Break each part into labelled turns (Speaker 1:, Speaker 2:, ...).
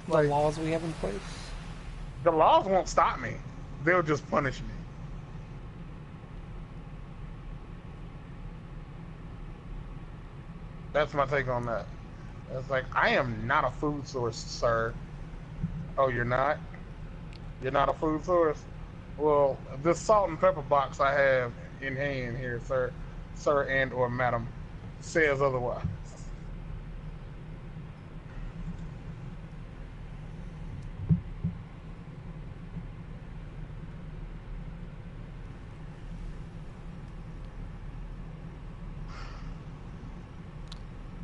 Speaker 1: the
Speaker 2: Like,
Speaker 1: laws we have in place.
Speaker 2: the laws won't stop me. They'll just punish me. That's my take on that. It's like, I am not a food source, sir. Oh, you're not? You're not a food source? Well, this salt and pepper box I have in hand here, sir and or madam, says otherwise.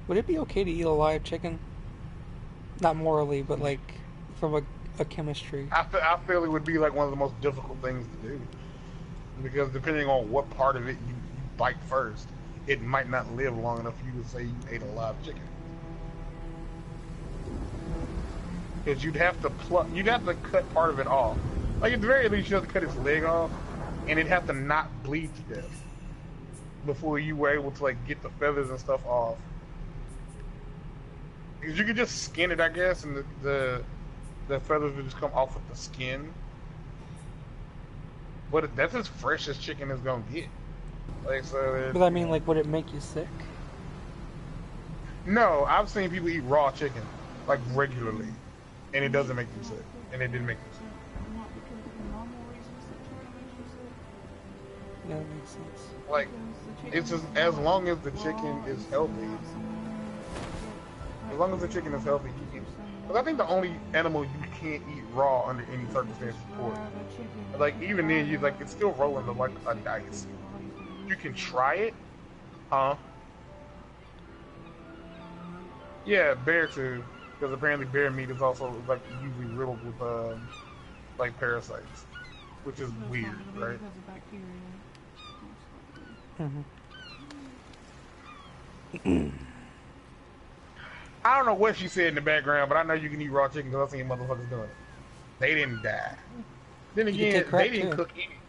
Speaker 1: Would it be okay to eat a live chicken? Not morally, but like from a chemistry.
Speaker 2: I feel it would be like one of the most difficult things to do because depending on what part of it you bite first, it might not live long enough for you to say you ate a live chicken. Because you'd have to cut part of it off. Like at the very least, you have to cut its leg off, and it'd have to not bleed to death before you were able to like get the feathers and stuff off. Because you could just skin it, I guess, and the feathers would just come off with the skin. But that's as fresh as chicken is gonna get. Like so,
Speaker 1: But I mean, like, would it make you sick?
Speaker 2: no, I've seen people eat raw chicken like regularly, and it doesn't make them sick, and it didn't make them sick.
Speaker 1: Yeah, that makes sense.
Speaker 2: Like it's just as long as the chicken is healthy. As long as the chicken is healthy, you can. Because I think the only animal you can't eat raw under any circumstances is pork. Like even then, you like it's still rolling to like a dice. You can try it, huh? Yeah, bear too, because apparently bear meat is also like usually riddled with like parasites, which is weird, right? I don't know what she said in the background, but I know you can eat raw chicken because I've seen motherfuckers doing it. They didn't die. Then
Speaker 1: You could take
Speaker 2: again, they
Speaker 1: crack
Speaker 2: didn't
Speaker 1: too.
Speaker 2: cook any.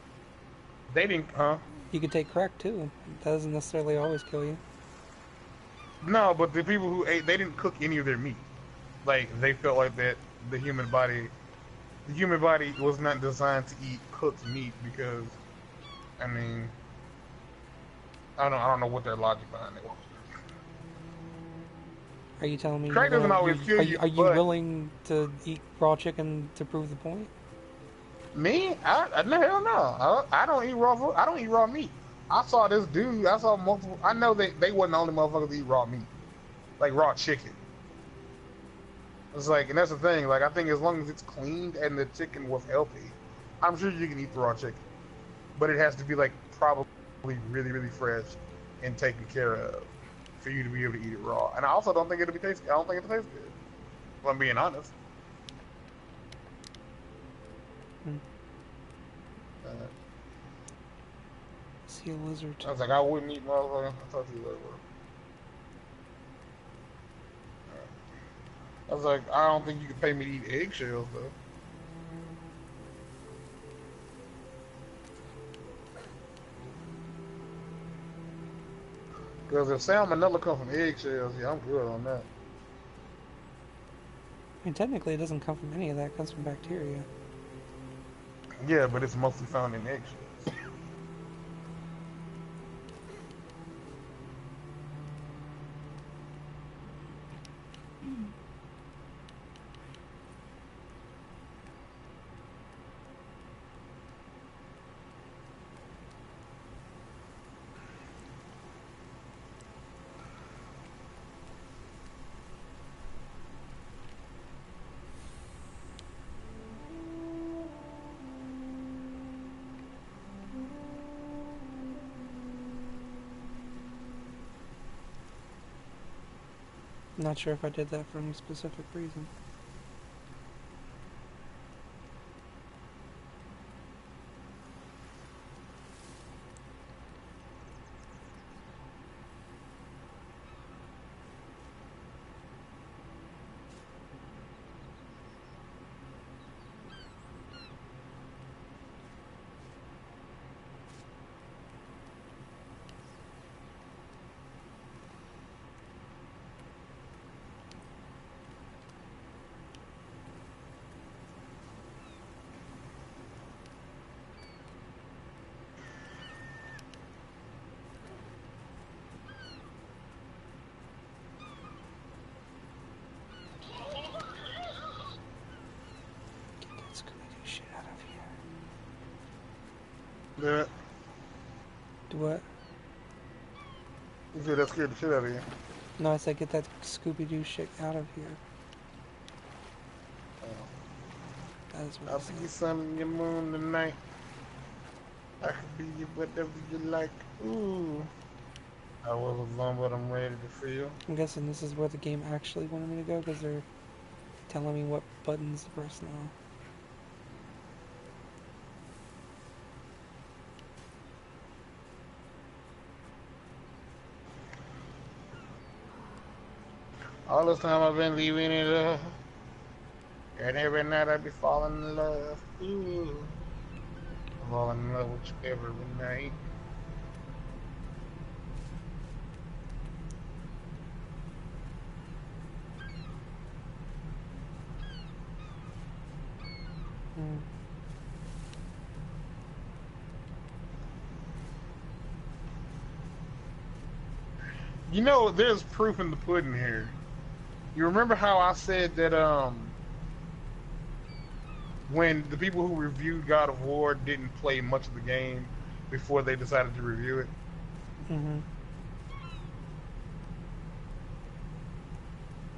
Speaker 2: They didn't, huh?
Speaker 1: You could take crack too. That doesn't necessarily always kill you.
Speaker 2: No, but the people who ate, they didn't cook any of their meat. Like they felt like that the human body, the human body was not designed to eat cooked meat because, I mean, I don't know what their logic behind it was.
Speaker 1: Are you telling me you're
Speaker 2: Crack doesn't
Speaker 1: gonna
Speaker 2: always kill
Speaker 1: are
Speaker 2: you,
Speaker 1: you
Speaker 2: but
Speaker 1: willing to eat raw chicken to prove the point?
Speaker 2: me, no hell no. I don't eat raw food. I don't eat raw meat. I saw this dude. I saw multiple. I know they wasn't the only motherfuckers to eat raw meat, like raw chicken. It's like, and that's the thing. Like, I think as long as it's cleaned and the chicken was healthy, I'm sure you can eat the raw chicken. But it has to be like probably really, really fresh and taken care of for you to be able to eat it raw. And I also don't think it'll be taste. I don't think it'll taste good. If I'm being honest.
Speaker 1: Hmm.
Speaker 2: Uh,
Speaker 1: See a lizard.
Speaker 2: I was like, I wouldn't eat motherfucker. I'll talk to you later. I was like, I don't think you could pay me to eat eggshells though. Because if salmonella come from eggshells, yeah, I'm good on that.
Speaker 1: I mean, technically, it doesn't come from any of that. It comes from bacteria.
Speaker 2: Yeah, but it's mostly found in eggshells.
Speaker 1: I'm not sure if I did that for any specific reason.
Speaker 2: Yeah.
Speaker 1: Do what?
Speaker 2: You said that scared the shit out of you.
Speaker 1: No, I said get that Scooby Doo shit out of here.
Speaker 2: Oh.
Speaker 1: That is what I
Speaker 2: I'll be
Speaker 1: said.
Speaker 2: your sun and your moon tonight. I could be your whatever you like. Ooh. I was alone, but I'm ready to feel.
Speaker 1: I'm guessing this is where the game actually wanted me to go because they're telling me what buttons to press now.
Speaker 2: All this time I've been leaving it up. And every night I be falling in love. Ooh. I'm falling in love with you every night.
Speaker 1: Hmm.
Speaker 2: You know, there's proof in the pudding here. You remember how I said that when the people who reviewed God of War didn't play much of the game before they decided to review it?
Speaker 1: Mm-hmm.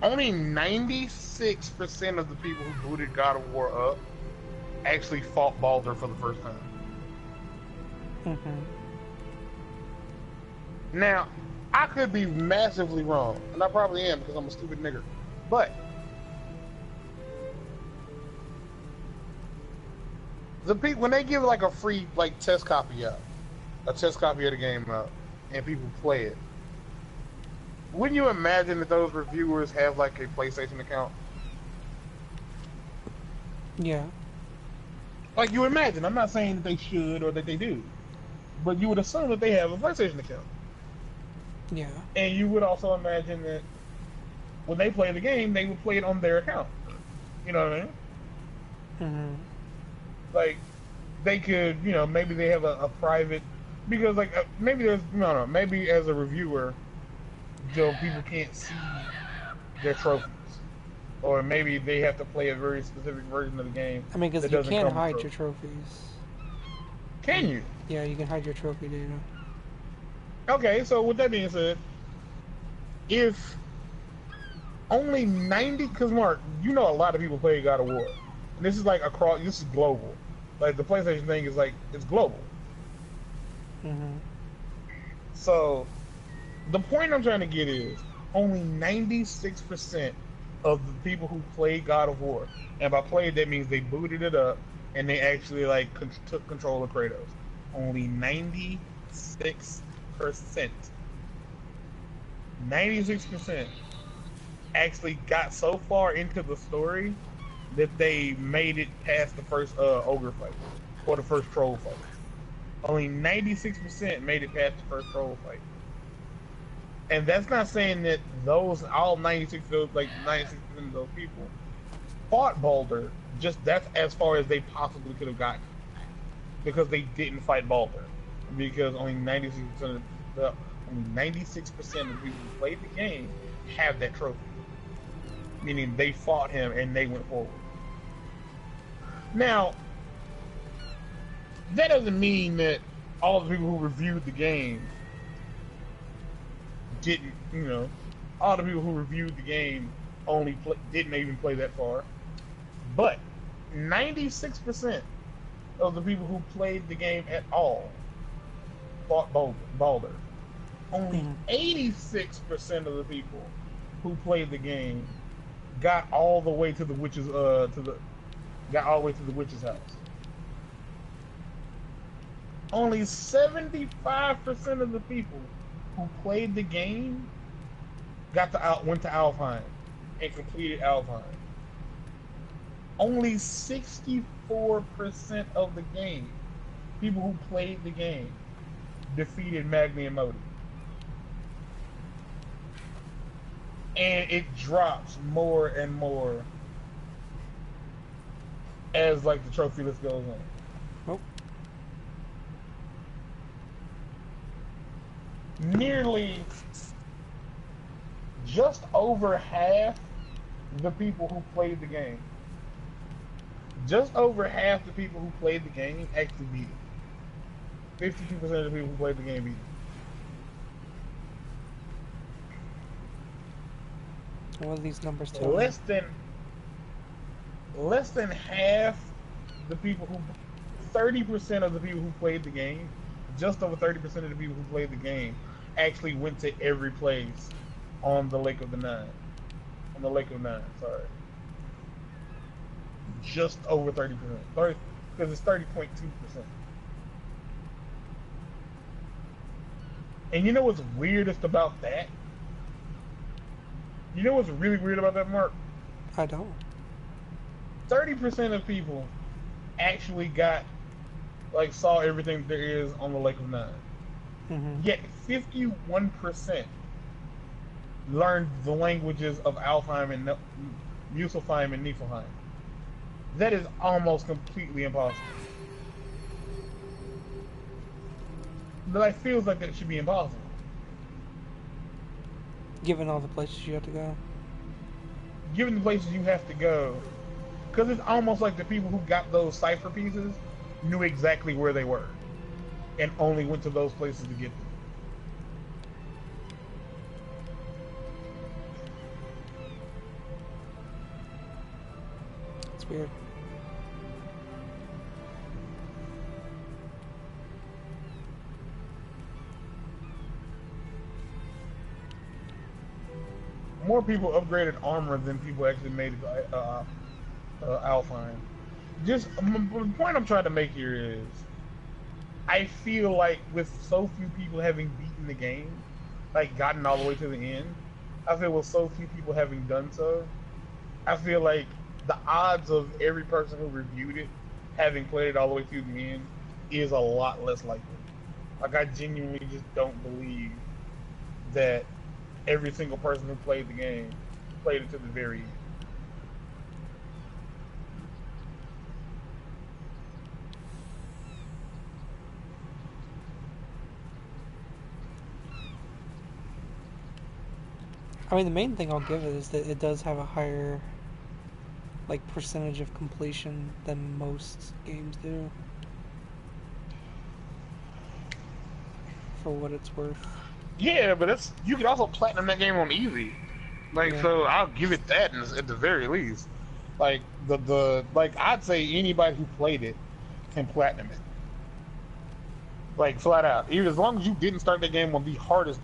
Speaker 2: Only 96% of the people who booted God of War up actually fought Baldur for the first time.
Speaker 1: Mm-hmm.
Speaker 2: Now, I could be massively wrong, and I probably am because I'm a stupid nigger. But the people when they give like a free like test copy out, a test copy of the game out, and people play it, wouldn't you imagine that those reviewers have like a PlayStation account?
Speaker 1: Yeah.
Speaker 2: Like you imagine. I'm not saying that they should or that they do, but you would assume that they have a PlayStation account,
Speaker 1: Yeah.
Speaker 2: and you would also imagine that when they play the game, they would play it on their account. You know what I mean?
Speaker 1: Mm-hmm.
Speaker 2: Like they could, maybe they have a private because like maybe there's no, maybe as a reviewer, people can't see their trophies, or maybe they have to play a very specific version of the game
Speaker 1: I mean, because
Speaker 2: that
Speaker 1: you
Speaker 2: doesn't
Speaker 1: can
Speaker 2: come with
Speaker 1: hide your
Speaker 2: trophies.
Speaker 1: trophies.
Speaker 2: Can you?
Speaker 1: Yeah, you can hide your trophy data.
Speaker 2: Okay, so with that being said, if only 90, because Mark, a lot of people play God of War, and this is like across, this is global. Like the PlayStation thing is like it's global.
Speaker 1: Mm-hmm.
Speaker 2: So the point I'm trying to get is only 96% of the people who played God of War, and by played that means they booted it up and they actually like took control of Kratos. Only 96%. 96% actually got so far into the story that they made it past the first ogre fight or the first troll fight. Only 96% made it past the first troll fight. And that's not saying that all 96 of those, like 96% of those people fought Baldur. Just that's as far as they possibly could have gotten, because they didn't fight Baldur. Because only 96% of the 96% of the people who played the game have that trophy, meaning they fought him and they went forward. Now, that doesn't mean that all the people who reviewed the game didn't, all the people who reviewed the game didn't even play that far. But 96% of the people who played the game at all fought Baldur. Only 86% of the people who played the game got all the way to the witch's got all the way to the witch's house. Only 75% of the people who played the game went to Alfheim and completed Alfheim. Only 64% of the game, people who played the game, defeated Magni and Modi. And it drops more and more as like the trophy list goes on.
Speaker 1: Nope.
Speaker 2: Nearly just over half the people who played the game, just over half the people who played the game actually beat it. 52% of the people who played the game beat
Speaker 1: What are these numbers
Speaker 2: it.
Speaker 1: tell me?
Speaker 2: Less than half the people who 30% of the people who played the game, just over 30% of the people who played the game actually went to every place on the Lake of the Nine. On the Lake of Nine, sorry. Just over 30%. 30 because it's 30.2%. And you know what's weirdest about that? You know what's really weird about that, Mark?
Speaker 1: I don't.
Speaker 2: 30% of people actually saw everything there is on the Lake of Nine.
Speaker 1: Mm-hmm.
Speaker 2: Yet 51% learned the languages of Alfheim and Muspelheim and Niflheim. That is almost completely impossible. But it feels like that should be impossible.
Speaker 1: Given all the places you have to go.
Speaker 2: Given the places you have to go, because it's almost like the people who got those cipher pieces knew exactly where they were and only went to those places to get them.
Speaker 1: It's weird.
Speaker 2: More people upgraded armor than people actually made it Alfheim. Just the point I'm trying to make here is, I feel like with so few people having beaten the game, like gotten all the way to the end, I feel with so few people having done so, I feel like the odds of every person who reviewed it having played it all the way through the end is a lot less likely. Like, I genuinely just don't believe that every single person who played the game played it to the very end.
Speaker 1: I mean, the main thing I'll give it is that it does have a higher, like, percentage of completion than most games do. For what it's worth.
Speaker 2: Yeah, but you can also platinum that game on easy. Like,
Speaker 1: Yeah.
Speaker 2: so I'll give it that at the very least. Like like I'd say anybody who played it can platinum it. Like, flat out. Even as long as you didn't start the game on the hardest,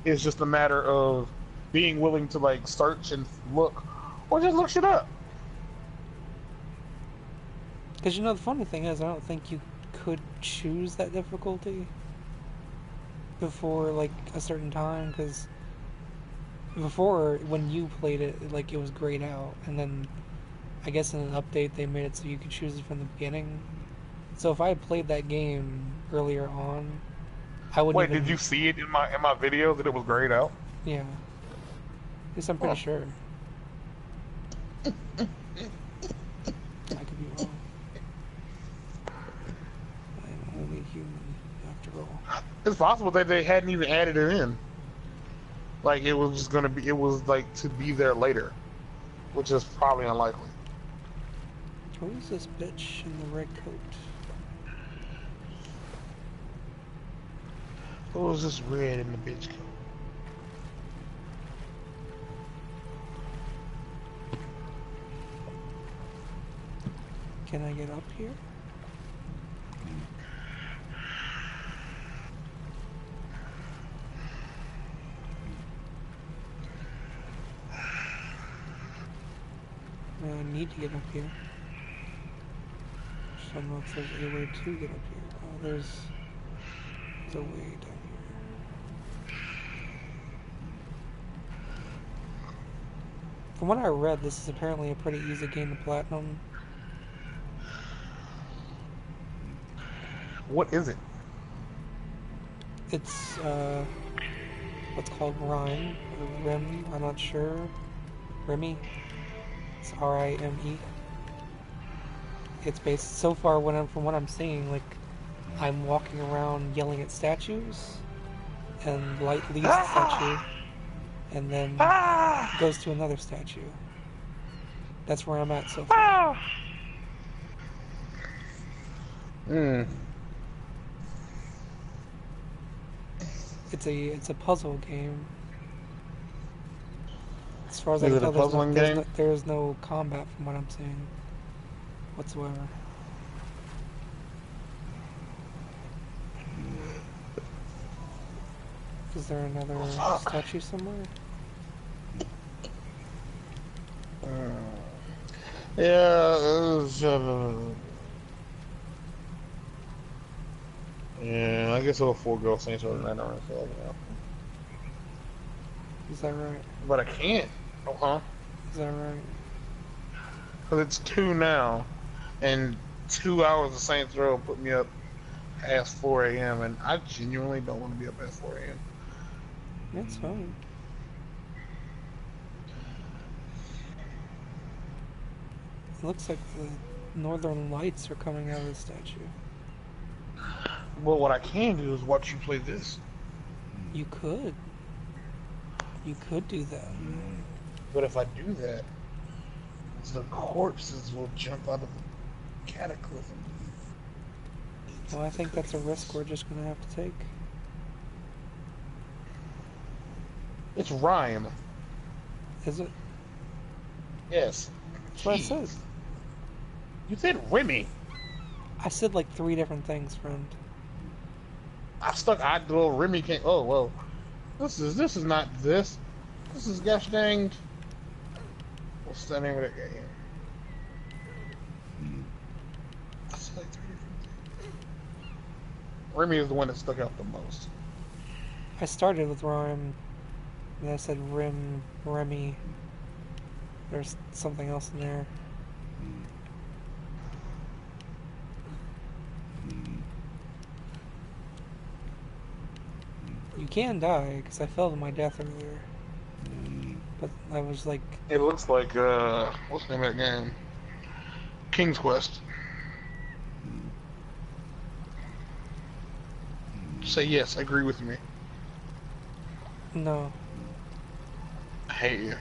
Speaker 2: it's just a matter of being willing to, like, search and look, or just look shit up.
Speaker 1: Because, you know, the funny thing is, I don't think you could choose that difficulty before, like, a certain time, because before, when you played it, like, it was grayed out, and then I guess in an update they made it so you could choose it from the beginning. So if I had played that game earlier on, I wouldn't
Speaker 2: Wait,
Speaker 1: even...
Speaker 2: did you see it in my video that it was grayed out?
Speaker 1: Yeah. At least I'm pretty sure. I could be wrong. I am only human, after all.
Speaker 2: It's possible that they hadn't even added it in. Like, it was just gonna be, it was like to be there later, which is probably unlikely.
Speaker 1: Who is this bitch in the red coat?
Speaker 2: What was this red in the bitch coat?
Speaker 1: Can I get up here? I need to get up here. Just don't know if there's a way to get up here. Oh, there's a way down here. From what I read, this is apparently a pretty easy game to platinum.
Speaker 2: What is it?
Speaker 1: It's what's called Rime or Rime. I'm not sure. Rime. It's R-I-M-E. It's based so far from what I'm seeing, like, I'm walking around yelling at statues, and light leaves the statue, and then goes to another statue. That's where I'm at so far.
Speaker 2: Hmm.
Speaker 1: it's a puzzle game. As far as I
Speaker 2: Is
Speaker 1: can
Speaker 2: it a
Speaker 1: tell,
Speaker 2: puzzling game?
Speaker 1: there's no combat from what I'm seeing whatsoever. Is there
Speaker 2: Oh,
Speaker 1: another
Speaker 2: fuck.
Speaker 1: statue somewhere?
Speaker 2: Yeah, yeah, I guess it'll forego Saints Row the Night around so yeah.
Speaker 1: Is that right?
Speaker 2: But I can't. Uh-huh.
Speaker 1: Is that right?
Speaker 2: Because it's 2 now, and 2 hours of Saints Row put me up past 4 a.m., and I genuinely don't want to be up past 4 a.m.
Speaker 1: That's fine. It looks like the northern lights are coming out of the statue.
Speaker 2: Well, what I can do is watch you play this.
Speaker 1: You could. You could do that.
Speaker 2: But if I do that, the corpses will jump out of the cataclysm.
Speaker 1: Well, I think that's a risk we're just gonna have to take.
Speaker 2: It's Rime.
Speaker 1: Is it?
Speaker 2: Yes.
Speaker 1: That's what I said.
Speaker 2: Jeez. You said Remy.
Speaker 1: I said like 3 different things, friend.
Speaker 2: I stuck. I little Remy can't. Oh well. This is not this. This is gosh dang. What's the name of that game? It's like 3 different things. Remy is the one that stuck out the most.
Speaker 1: I started with Rhyme, and I said Remy. There's something else in there. You can die, because I fell to my death earlier. But I was like...
Speaker 2: It looks like what's the name of that game? King's Quest. Say yes. Agree with me.
Speaker 1: No.
Speaker 2: I hate you.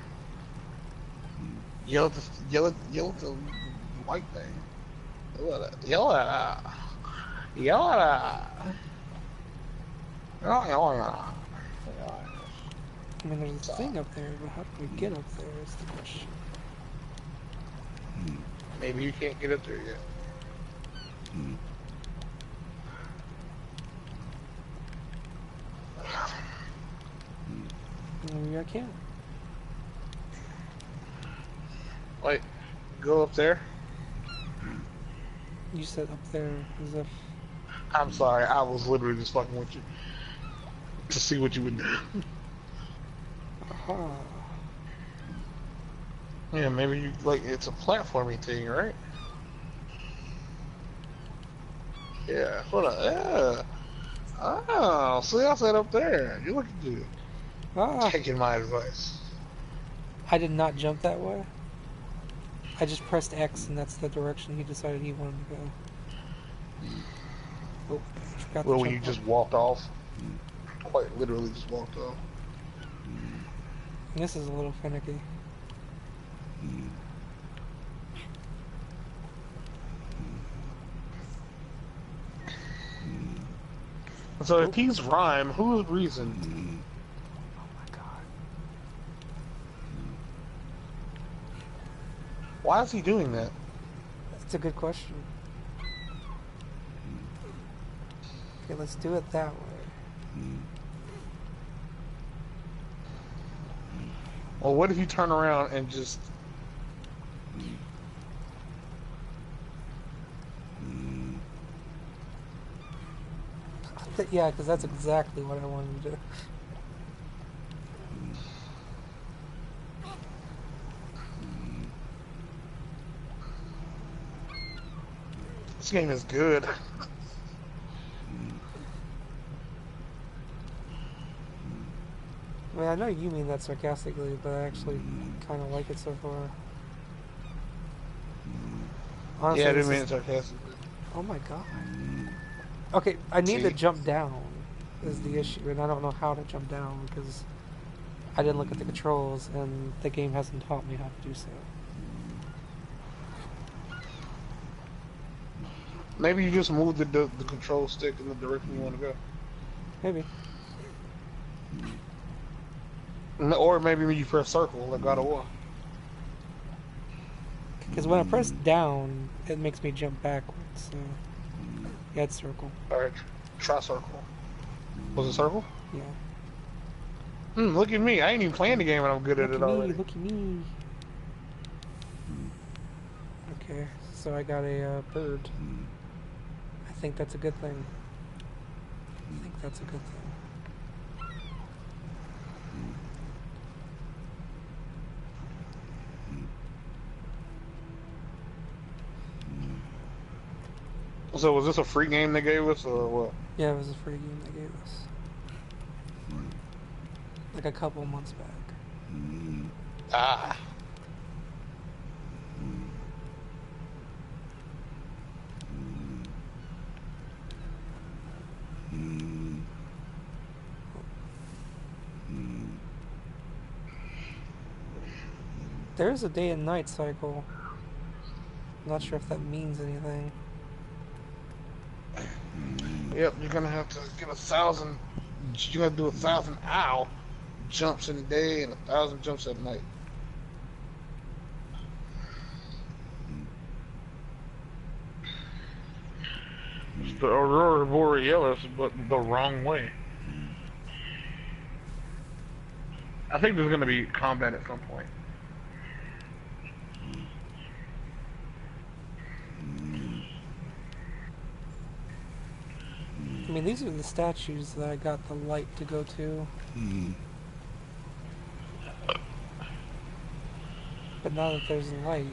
Speaker 2: Yell at the white thing. Yell at her.
Speaker 1: I mean, there's a thing up there, but how do we get up there is the question.
Speaker 2: Maybe you can't get up there yet.
Speaker 1: Maybe I can't.
Speaker 2: Wait, go up there.
Speaker 1: You said up there as if...
Speaker 2: I'm sorry, I was literally just fucking with you to see what you would do.
Speaker 1: Aha.
Speaker 2: Yeah, maybe you like it's a platforming thing, right? Yeah, hold on. Yeah. Oh, see, I said up there. You look good.
Speaker 1: Ah!
Speaker 2: Taking my advice.
Speaker 1: I did not jump that way. I just pressed X and that's the direction he decided he wanted to go. Oh, forgot to
Speaker 2: Well, when
Speaker 1: jump
Speaker 2: you
Speaker 1: up.
Speaker 2: just walked off, quite literally just walked off.
Speaker 1: This is a little finicky.
Speaker 2: So if he's Rhyme, who is Reason?
Speaker 1: Oh my god.
Speaker 2: Why is he doing that?
Speaker 1: That's a good question. Okay, let's do it that way.
Speaker 2: Well, what if you turn around and just...
Speaker 1: Yeah, because that's exactly what I wanted to do.
Speaker 2: This game is good.
Speaker 1: I mean, I know you mean that sarcastically, but I actually kind of like it so far. Honestly,
Speaker 2: Yeah, I didn't
Speaker 1: this
Speaker 2: mean
Speaker 1: is...
Speaker 2: it sarcastically.
Speaker 1: Oh my god. Okay, I need to
Speaker 2: See?
Speaker 1: jump down is the issue, and I don't know how to jump down because I didn't look at the controls and the game hasn't taught me how to do so.
Speaker 2: Maybe you just move the control stick in the direction you want to go.
Speaker 1: Maybe.
Speaker 2: Or maybe when you press circle like God of War.
Speaker 1: Because when I press down, it makes me jump backwards. So yeah, it's circle.
Speaker 2: Alright, try circle. Was it circle?
Speaker 1: Yeah.
Speaker 2: Look at me. I ain't even playing the game and I'm good at
Speaker 1: Look
Speaker 2: it
Speaker 1: at me.
Speaker 2: already.
Speaker 1: Look at me. Okay, so I got a bird. I think that's a good thing. I think that's a good thing.
Speaker 2: So was this a free game they gave us or what?
Speaker 1: Yeah, it was a free game they gave us. Like a couple months back.
Speaker 2: Ah.
Speaker 1: There's a day and night cycle. I'm not sure if that means anything.
Speaker 2: Yep, you're gonna have to get 1,000. You're gonna do 1,000 owl jumps in the day and 1,000 jumps at night. It's the Aurora Borealis, but the wrong way. I think there's gonna be combat at some point.
Speaker 1: I mean, these are the statues that I got the light to go to. But now that there's light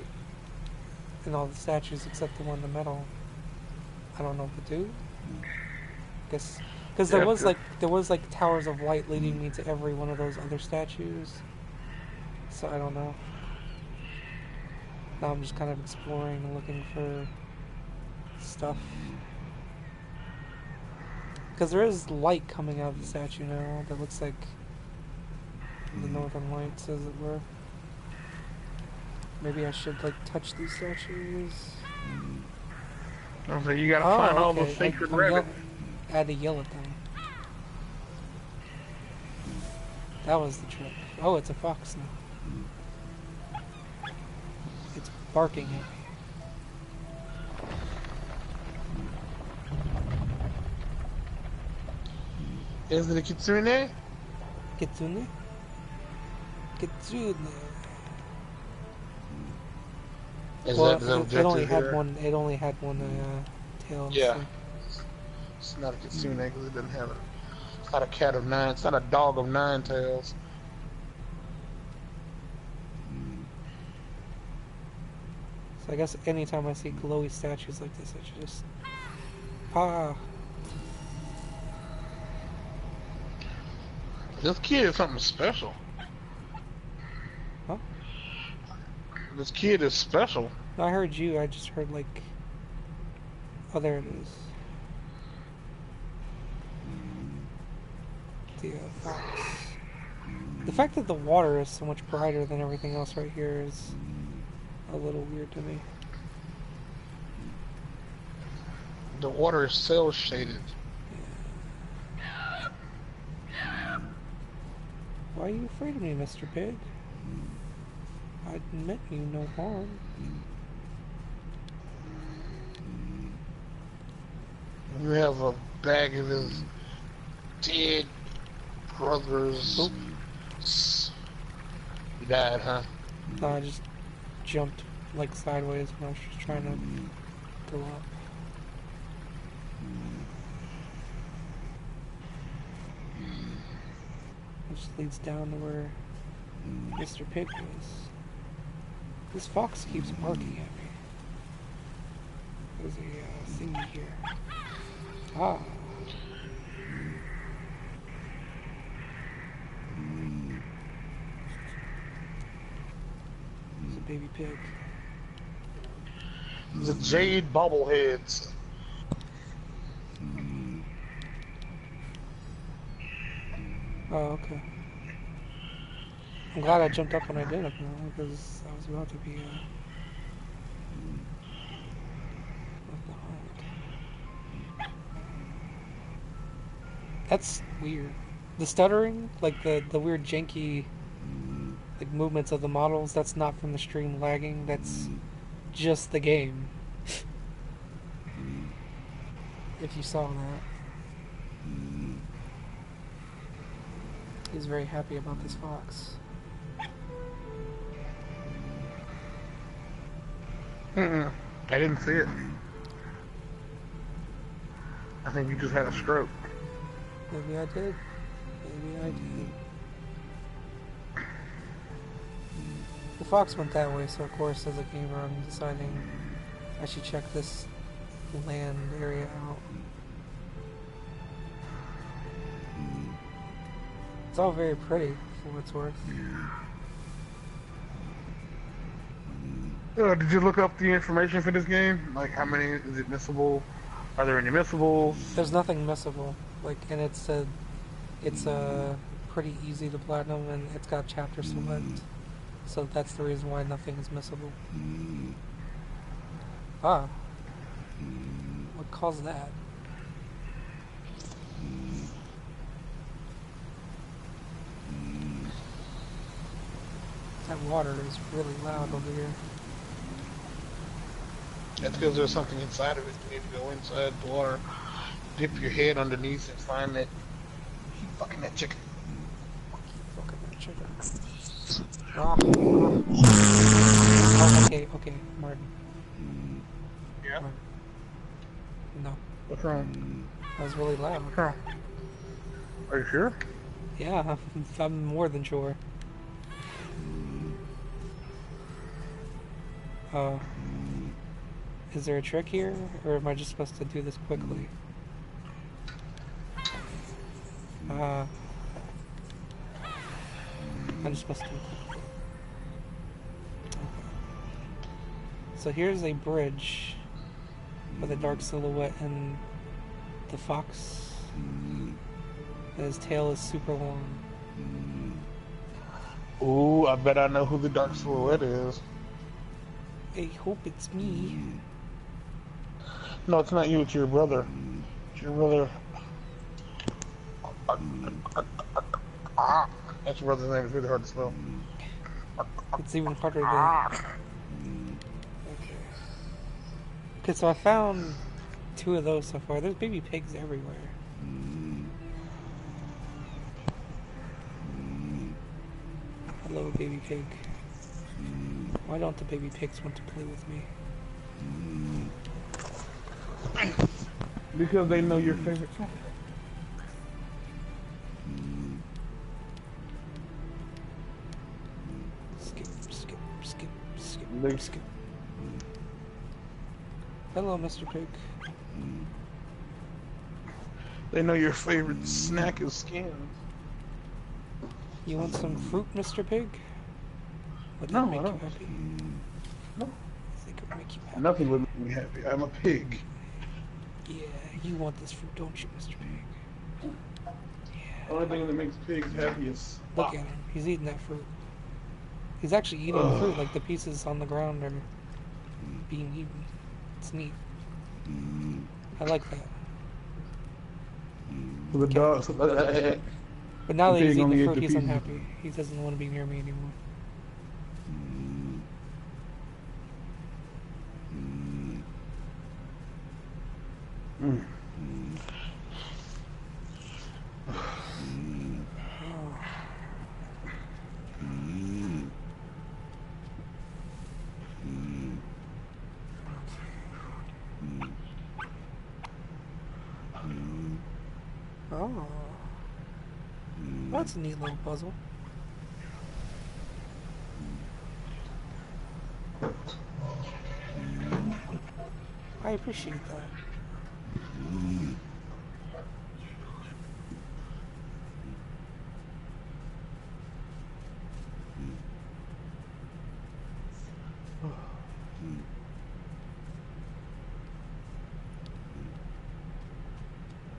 Speaker 1: in all the statues except the one in the middle, I don't know what to do. Guess because there was like towers of light leading me to every one of those other statues. So I don't know. Now I'm just kind of exploring and looking for stuff. Because there is light coming out of the statue now that looks like the northern lights, as it were. Maybe I should, like, touch these statues.
Speaker 2: So you gotta find all
Speaker 1: okay.
Speaker 2: those sacred rabbits.
Speaker 1: I had to yell at them. That was the trick. Oh, it's a fox now. It's barking at me.
Speaker 2: Is it a kitsune?
Speaker 1: Kitsune? Kitsune. Well, it only had
Speaker 2: here?
Speaker 1: one. It only had one tail.
Speaker 2: Yeah.
Speaker 1: So.
Speaker 2: It's not a kitsune because it doesn't have it. It's not a cat of nine. It's not a dog of 9 tails.
Speaker 1: So I guess anytime I see glowy statues like this, I should just ah.
Speaker 2: This kid is something special.
Speaker 1: Huh?
Speaker 2: This kid is special.
Speaker 1: No, I heard you. I just heard like. Oh, there it is. The fox. The fact that the water is so much brighter than everything else right here is a little weird to me.
Speaker 2: The water is cell shaded.
Speaker 1: Why are you afraid of me, Mr. Pig? I meant you no harm.
Speaker 2: You have a bag of his dead brothers.
Speaker 1: Oop.
Speaker 2: He died, huh?
Speaker 1: No, I just jumped like sideways when I was just trying to go up. Which leads down to where Mr. Pig was. This fox keeps barking at me. There's a thingy here. Ah. There's a baby pig.
Speaker 2: The jade bobbleheads.
Speaker 1: Oh, okay. I'm glad I jumped up when I did up now, because I was about to be left behind. That's weird. The stuttering, like the weird janky like movements of the models, that's not from the stream lagging. That's just the game. If you saw that, he's very happy about this fox.
Speaker 2: Mm-mm. I didn't see it. I think you just had a stroke.
Speaker 1: Maybe I did. Maybe I did. The fox went that way, so of course, as a gamer, I'm deciding I should check this land area out. It's all very pretty, for what it's worth.
Speaker 2: Did you look up the information for this game? Like, how many is it missable? Are there any missables?
Speaker 1: There's nothing missable, like, and it's pretty easy to platinum, and it's got chapter select, so that's the reason why nothing is missable. Ah, what caused that? That water is really loud over here.
Speaker 2: That's because there's something inside of it. You need to go inside the water, dip your head underneath, and find that. Keep fucking that chicken.
Speaker 1: Fucking that chicken. Ah, ah. Oh, okay, Martin.
Speaker 2: Yeah?
Speaker 1: Martin. No,
Speaker 2: What's wrong?
Speaker 1: that was really loud.
Speaker 2: What's wrong? Are you sure?
Speaker 1: Yeah, I'm more than sure. Uh, is there a trick here, or am I just supposed to do this quickly? I'm just supposed to do it quickly. Okay. So here's a bridge with a dark silhouette and the fox. And his tail is super long.
Speaker 2: Ooh, I bet I know who the dark silhouette is.
Speaker 1: I hope it's me.
Speaker 2: No, it's not you, it's your brother. It's your brother. That's your brother's name, it's really hard to spell.
Speaker 1: It's even harder to... Okay. Okay, so I found 2 of those so far. There's baby pigs everywhere. Hello, baby pig. Why don't the baby pigs want to play with me?
Speaker 2: Because they know your favorite song.
Speaker 1: Skip, skip, skip, skip,
Speaker 2: They,
Speaker 1: skip. Hello, Mr. Pig.
Speaker 2: they know your favorite snack is skin.
Speaker 1: You want some fruit, Mr. Pig? Would that
Speaker 2: No,
Speaker 1: make
Speaker 2: I
Speaker 1: you
Speaker 2: don't.
Speaker 1: happy?
Speaker 2: No.
Speaker 1: I think it would make you happy.
Speaker 2: Nothing would make me happy. I'm a pig.
Speaker 1: Yeah, you want this fruit, don't you, Mr. Pig? Yeah.
Speaker 2: The only thing that makes pigs happy is
Speaker 1: Look at him. He's eating that fruit. He's actually eating the fruit, like the pieces on the ground are being eaten. It's neat. I like that.
Speaker 2: the dogs.
Speaker 1: But now
Speaker 2: The
Speaker 1: that he's
Speaker 2: pig
Speaker 1: eating
Speaker 2: only
Speaker 1: the
Speaker 2: ate
Speaker 1: fruit,
Speaker 2: the
Speaker 1: he's
Speaker 2: pieces.
Speaker 1: unhappy. He doesn't want to be near me anymore. Oh. That's a neat little puzzle. I appreciate that.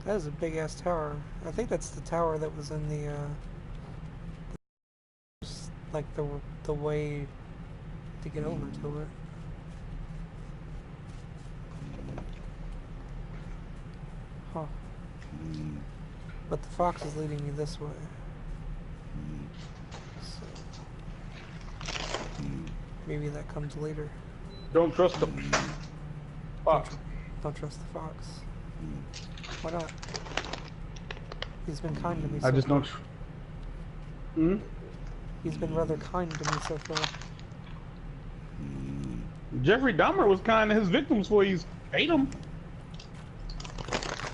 Speaker 1: That is a big ass tower. I think that's the tower that was in the like the way to get over to it. Huh. But the fox is leading me this way. So maybe that comes later.
Speaker 2: Don't trust the
Speaker 1: Don't,
Speaker 2: fox.
Speaker 1: tr don't trust the fox. Why not? He's been kind to me
Speaker 2: I
Speaker 1: so
Speaker 2: just
Speaker 1: far.
Speaker 2: don't. Hmm?
Speaker 1: He's been rather kind to me so far.
Speaker 2: Jeffrey Dahmer was kind to his victims before he ate them.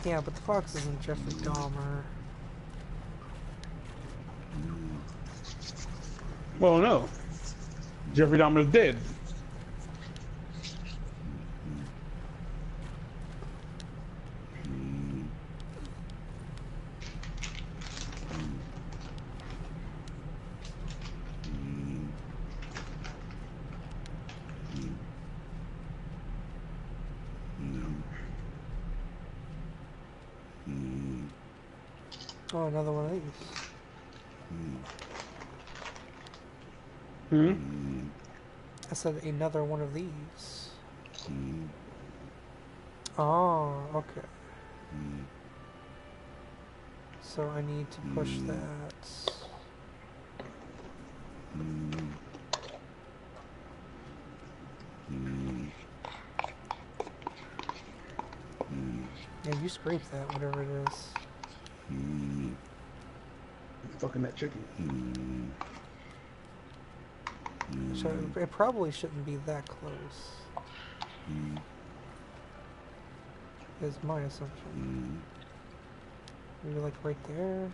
Speaker 1: Yeah, but the fox isn't Jeffrey Dahmer.
Speaker 2: Well, no. Jeffrey Dahmer is dead.
Speaker 1: Oh, another one of these.
Speaker 2: Hmm?
Speaker 1: I said another one of these. Oh, okay. So I need to push that. Yeah, you scrape that, whatever it is.
Speaker 2: Fucking that chicken.
Speaker 1: So it probably shouldn't be that close. Is my assumption. Maybe like right there.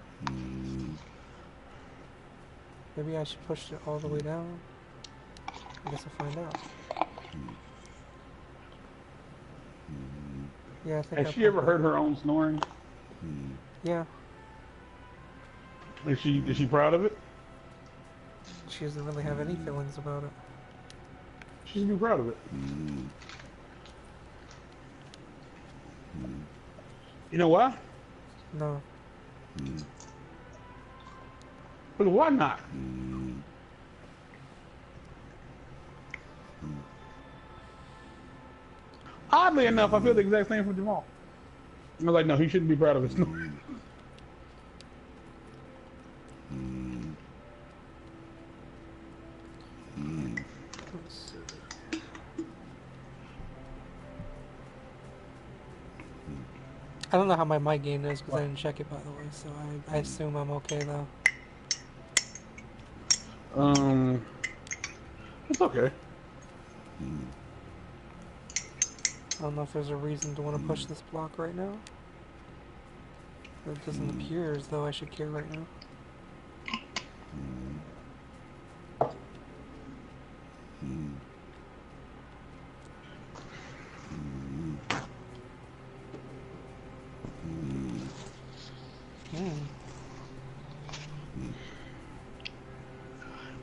Speaker 1: Maybe I should push it all the way down. I guess I'll find out. Yeah, I think
Speaker 2: Has
Speaker 1: I
Speaker 2: she ever
Speaker 1: pumped
Speaker 2: heard
Speaker 1: it.
Speaker 2: her own snoring?
Speaker 1: Yeah,
Speaker 2: Is she proud of it?
Speaker 1: she doesn't really have any feelings about it.
Speaker 2: She should be proud of it. You know why?
Speaker 1: No.
Speaker 2: Because why not? Oddly enough, I feel the exact same for Jamal. I was like, no, he shouldn't be proud of his snoring.
Speaker 1: Let's see. I don't know how my mic gain is because I didn't check it, by the way, so I assume I'm okay though.
Speaker 2: It's okay.
Speaker 1: I don't know if there's a reason to want to push this block right now. It doesn't appear as though I should care right now.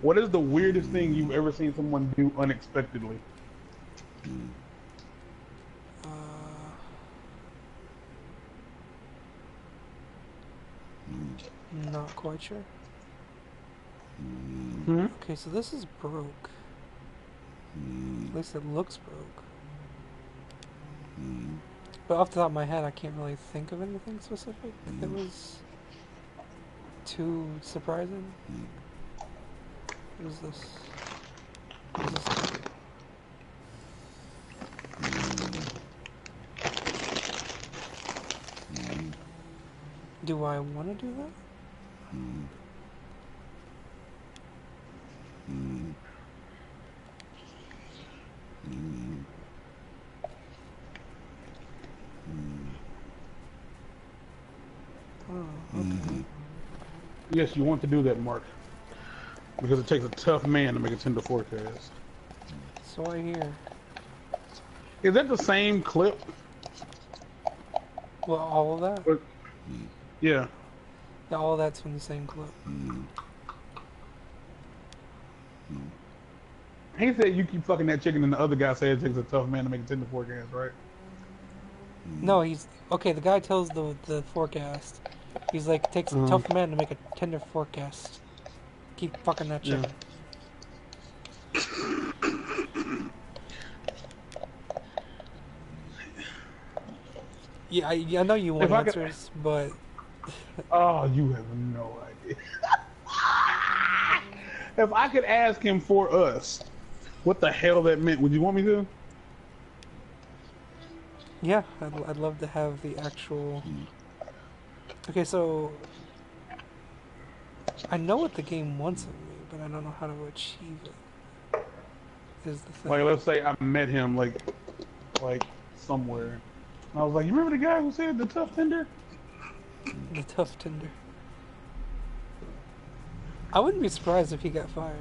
Speaker 2: What is the weirdest thing you've ever seen someone do unexpectedly?
Speaker 1: Not quite sure.
Speaker 2: Hmm?
Speaker 1: Okay, so this is broke. At least it looks broke. But off the top of my head, I can't really think of anything specific that was too surprising. What is this? What is this? Do I want to do that? Oh, okay.
Speaker 2: Yes, you want to do that, Mark. Because it takes a tough man to make a tender forecast.
Speaker 1: So I hear.
Speaker 2: Is that the same clip?
Speaker 1: Well, all of that?
Speaker 2: Or- yeah.
Speaker 1: Yeah, all of that's from the same clip.
Speaker 2: He said you keep fucking that chicken, and the other guy said it takes a tough man to make a tender forecast, right?
Speaker 1: No, he's okay. The guy tells the forecast. He's like, it takes a tough man to make a tender forecast. Keep fucking that chicken. Yeah, I know you want
Speaker 2: If I could-
Speaker 1: answers, but
Speaker 3: Oh, you have no idea. If I could ask him for us, what the hell that meant, would you want me to?
Speaker 1: Yeah, I'd love to have the actual. Okay, so I know what the game wants of me, but I don't know how to achieve it. Is the
Speaker 3: Like,
Speaker 1: thing.
Speaker 3: let's say I met him like somewhere. And I was like, you remember the guy who said the tough tender?
Speaker 1: The tough Tinder. I wouldn't be surprised if he got fired.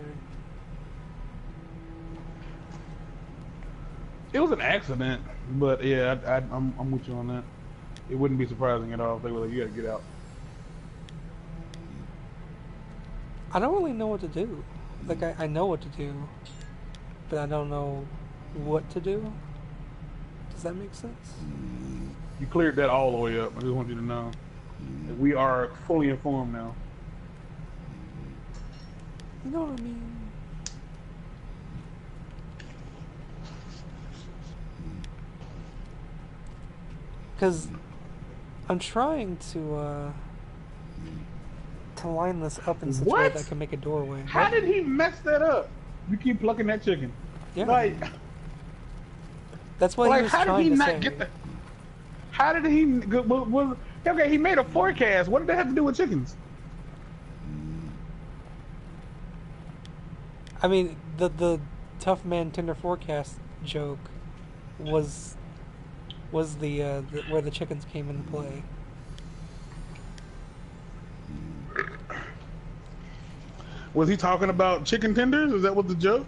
Speaker 3: It was an accident, but yeah, I'm with you on that. It wouldn't be surprising at all if they were like, you gotta get out.
Speaker 1: I don't really know what to do. Like, I know what to do, but I don't know what to do. Does that make sense?
Speaker 3: You cleared that all the way up. I just want you to know that we are fully informed now.
Speaker 1: You know what I mean? Because I'm trying to line this up in such a way that I
Speaker 3: What?
Speaker 1: can make a doorway.
Speaker 3: How
Speaker 1: What?
Speaker 3: did he mess that up? You keep plucking that chicken.
Speaker 1: Yeah,
Speaker 3: Like,
Speaker 1: that's what he
Speaker 3: like
Speaker 1: was
Speaker 3: how did he
Speaker 1: trying to
Speaker 3: not
Speaker 1: say.
Speaker 3: get the? How did he? Okay, he made a forecast. What did that have to do with chickens?
Speaker 1: I mean, the tough man Tinder forecast joke was the where the chickens came into play.
Speaker 3: Was he talking about chicken tenders? Is that what the joke?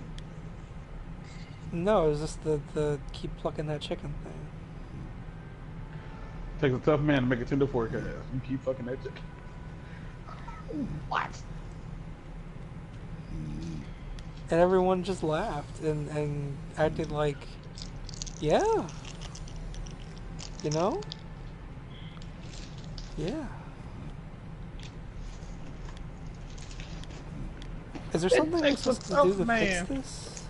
Speaker 1: No, it was just the keep plucking that chicken thing.
Speaker 3: Takes a tough man to make a tender forecast. You keep fucking that chicken. What?
Speaker 1: And everyone just laughed and acted like, yeah, you know, yeah. Is there
Speaker 3: It
Speaker 1: something I'm
Speaker 3: takes a
Speaker 1: supposed to do
Speaker 3: tough
Speaker 1: to fix
Speaker 3: man.
Speaker 1: this?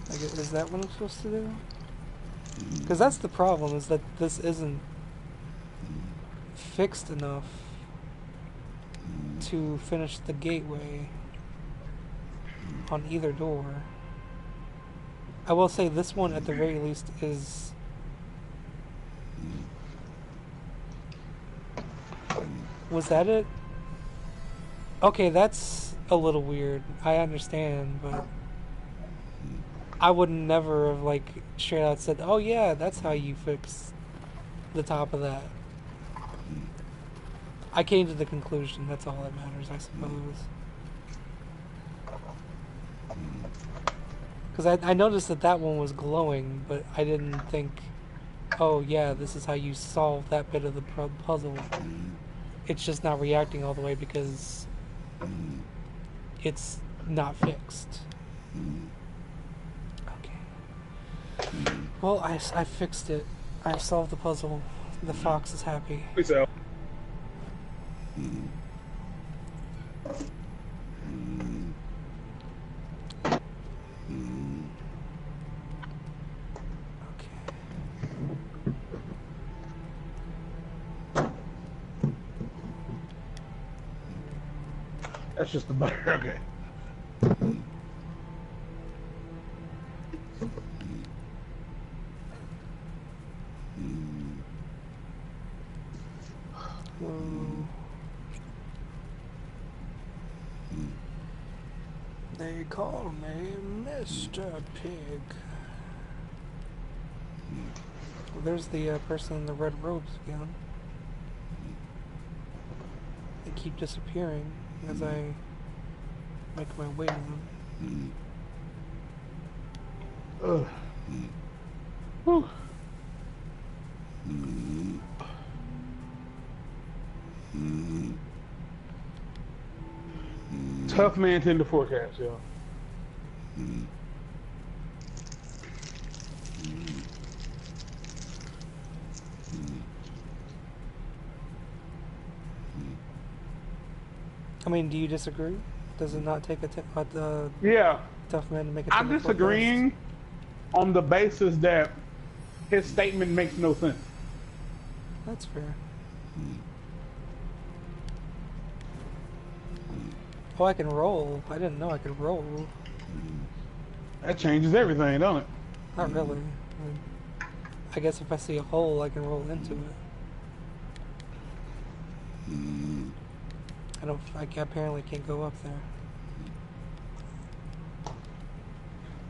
Speaker 1: Like, is that what I'm supposed to do? Because that's the problem, is that this isn't fixed enough to finish the gateway on either door. I will say this one at the very least is... Was that it? Okay, that's a little weird. I understand, but I would never have like straight out said, "Oh yeah, that's how you fix the top of that." I came to the conclusion that's all that matters, I suppose. Because I noticed that that one was glowing, but I didn't think, "Oh yeah, this is how you solve that bit of the puzzle." It's just not reacting all the way because it's not fixed. Okay. Well, I fixed it. I solved the puzzle. The fox is happy.
Speaker 3: Peace out.
Speaker 1: Okay.
Speaker 3: That's just the butter. Okay.
Speaker 1: Whoa. They call me Mr. Pig. Well, there's the person in the red robes again. They keep disappearing as I make my way to them.
Speaker 3: Ugh. Whew. Tough man tender forecast, y'all.
Speaker 1: I mean, do you disagree? Does it not take a
Speaker 3: Yeah,
Speaker 1: tough man to make a
Speaker 3: I'm
Speaker 1: tender forecast?
Speaker 3: disagreeing on the basis that his statement makes no sense.
Speaker 1: That's fair. Oh, I can roll. I didn't know I could roll.
Speaker 3: That changes everything, don't it?
Speaker 1: Not really. I guess if I see a hole, I can roll into it. I apparently can't go up there.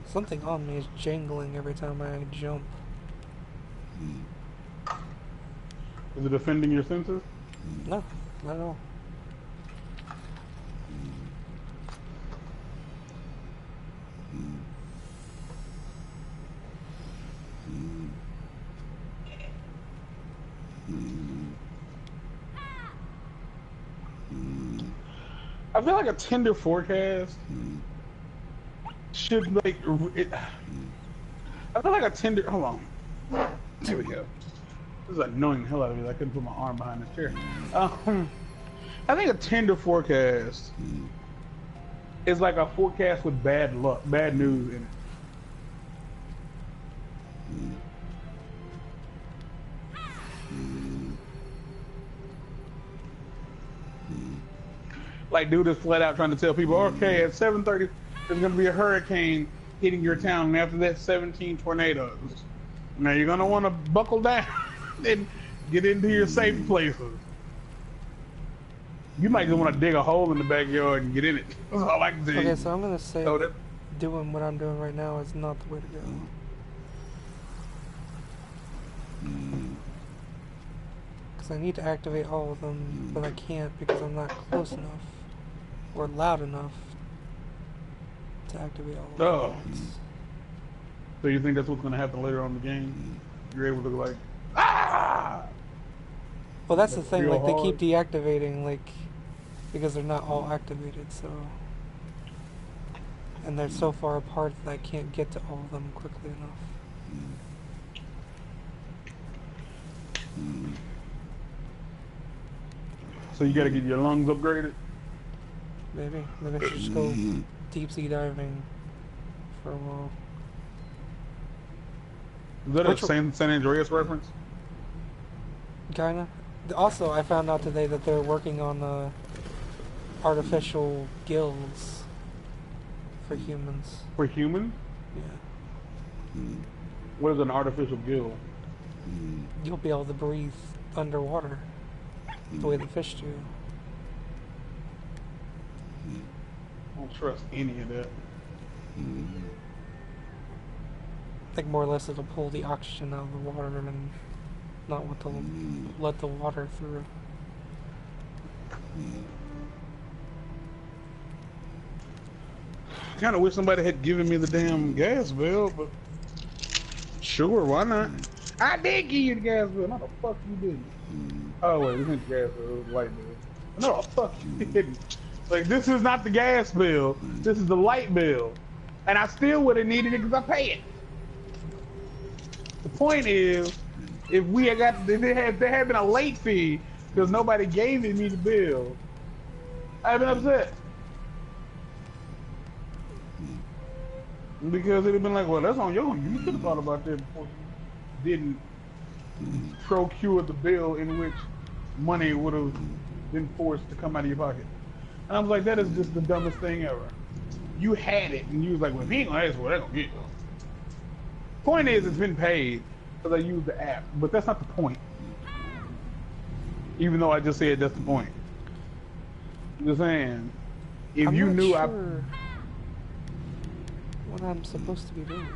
Speaker 1: Something on me is jangling every time I jump.
Speaker 3: Is it offending your senses?
Speaker 1: No, not at all.
Speaker 3: I feel like a Tinder forecast should like it. I feel like a Tinder. Hold on. There we go. This is annoying the hell out of me. I couldn't put my arm behind this chair. I think a Tinder forecast is like a forecast with bad luck, bad news in it. Like, dude is flat out trying to tell people, okay, at 7:30 there's gonna be a hurricane hitting your town, and after that, 17 tornadoes. Now you're gonna want to buckle down and get into your safe places. You might just want to dig a hole in the backyard and get in it. That's all I can say.
Speaker 1: Okay, so I'm gonna say doing what I'm doing right now is not the way to go. Because I need to activate all of them, but I can't because I'm not close enough or loud enough to activate all of them.
Speaker 3: So you think that's what's going to happen later on in the game? You're able to like, ah!
Speaker 1: Well, that's the thing, like, they
Speaker 3: hard.
Speaker 1: keep deactivating, like, because they're not all activated, so... And they're so far apart that I can't get to all of them quickly enough.
Speaker 3: So you got to get your lungs upgraded?
Speaker 1: Maybe I should just go deep sea diving for a while.
Speaker 3: Is that a San Andreas reference?
Speaker 1: Kinda. Also, I found out today that they're working on artificial gills for humans.
Speaker 3: For humans?
Speaker 1: Yeah.
Speaker 3: What is an artificial gill?
Speaker 1: You'll be able to breathe underwater the way the fish do.
Speaker 3: I don't trust any of that.
Speaker 1: Like, more or less it'll pull the oxygen out of the water and not want to let the water through.
Speaker 3: I kind of wish somebody had given me the damn gas bill, but sure, why not? I did give you the gas bill. No, the fuck you didn't. Oh wait, this ain't the gas bill. It was the light bill. No, the fuck you didn't. Like, this is not the gas bill. This is the light bill, and I still would have needed it because I pay it. The point is, if there had been a late fee because nobody gave me the bill, I'd been upset. Because it'd have been like, well, that's on you. You should have thought about that before you didn't procure the bill in which money would have been forced to come out of your pocket. And I was like, that is just the dumbest thing ever. You had it, and you was like, well, if he ain't gonna ask for it, they're gonna get it. Point is, it's been paid because I used the app, but that's not the point. Even though I just said that's the point. I'm just saying, if
Speaker 1: I'm
Speaker 3: you
Speaker 1: not
Speaker 3: knew
Speaker 1: sure what I'm supposed to be doing.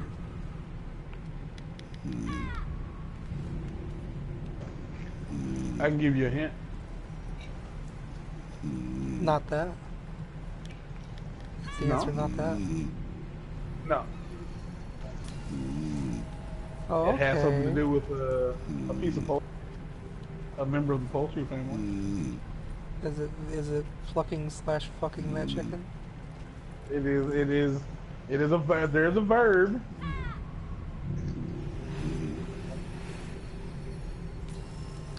Speaker 3: I can give you a hint.
Speaker 1: Not that. Is the answer not that?
Speaker 3: No.
Speaker 1: Oh,
Speaker 3: It has something to
Speaker 1: okay.
Speaker 3: do with a piece of poultry, a member of the poultry family.
Speaker 1: Is it plucking / fucking that chicken?
Speaker 3: It is a verb. There's a verb.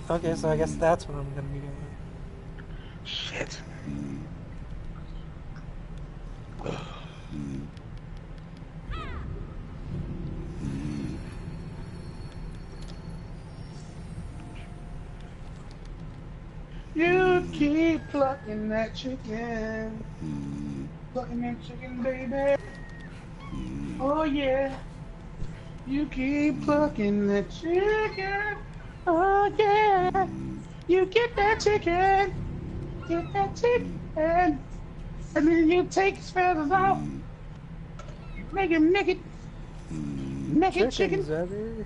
Speaker 1: Okay, so I guess that's what I'm gonna be doing.
Speaker 3: Shit. You keep plucking that chicken. Plucking that chicken, baby. Oh yeah. You keep plucking that chicken. Oh yeah. You get that chicken. Get that chicken. And then you take his feathers off. Make him naked. Naked
Speaker 1: Chickens,
Speaker 3: chicken.
Speaker 1: Eddie.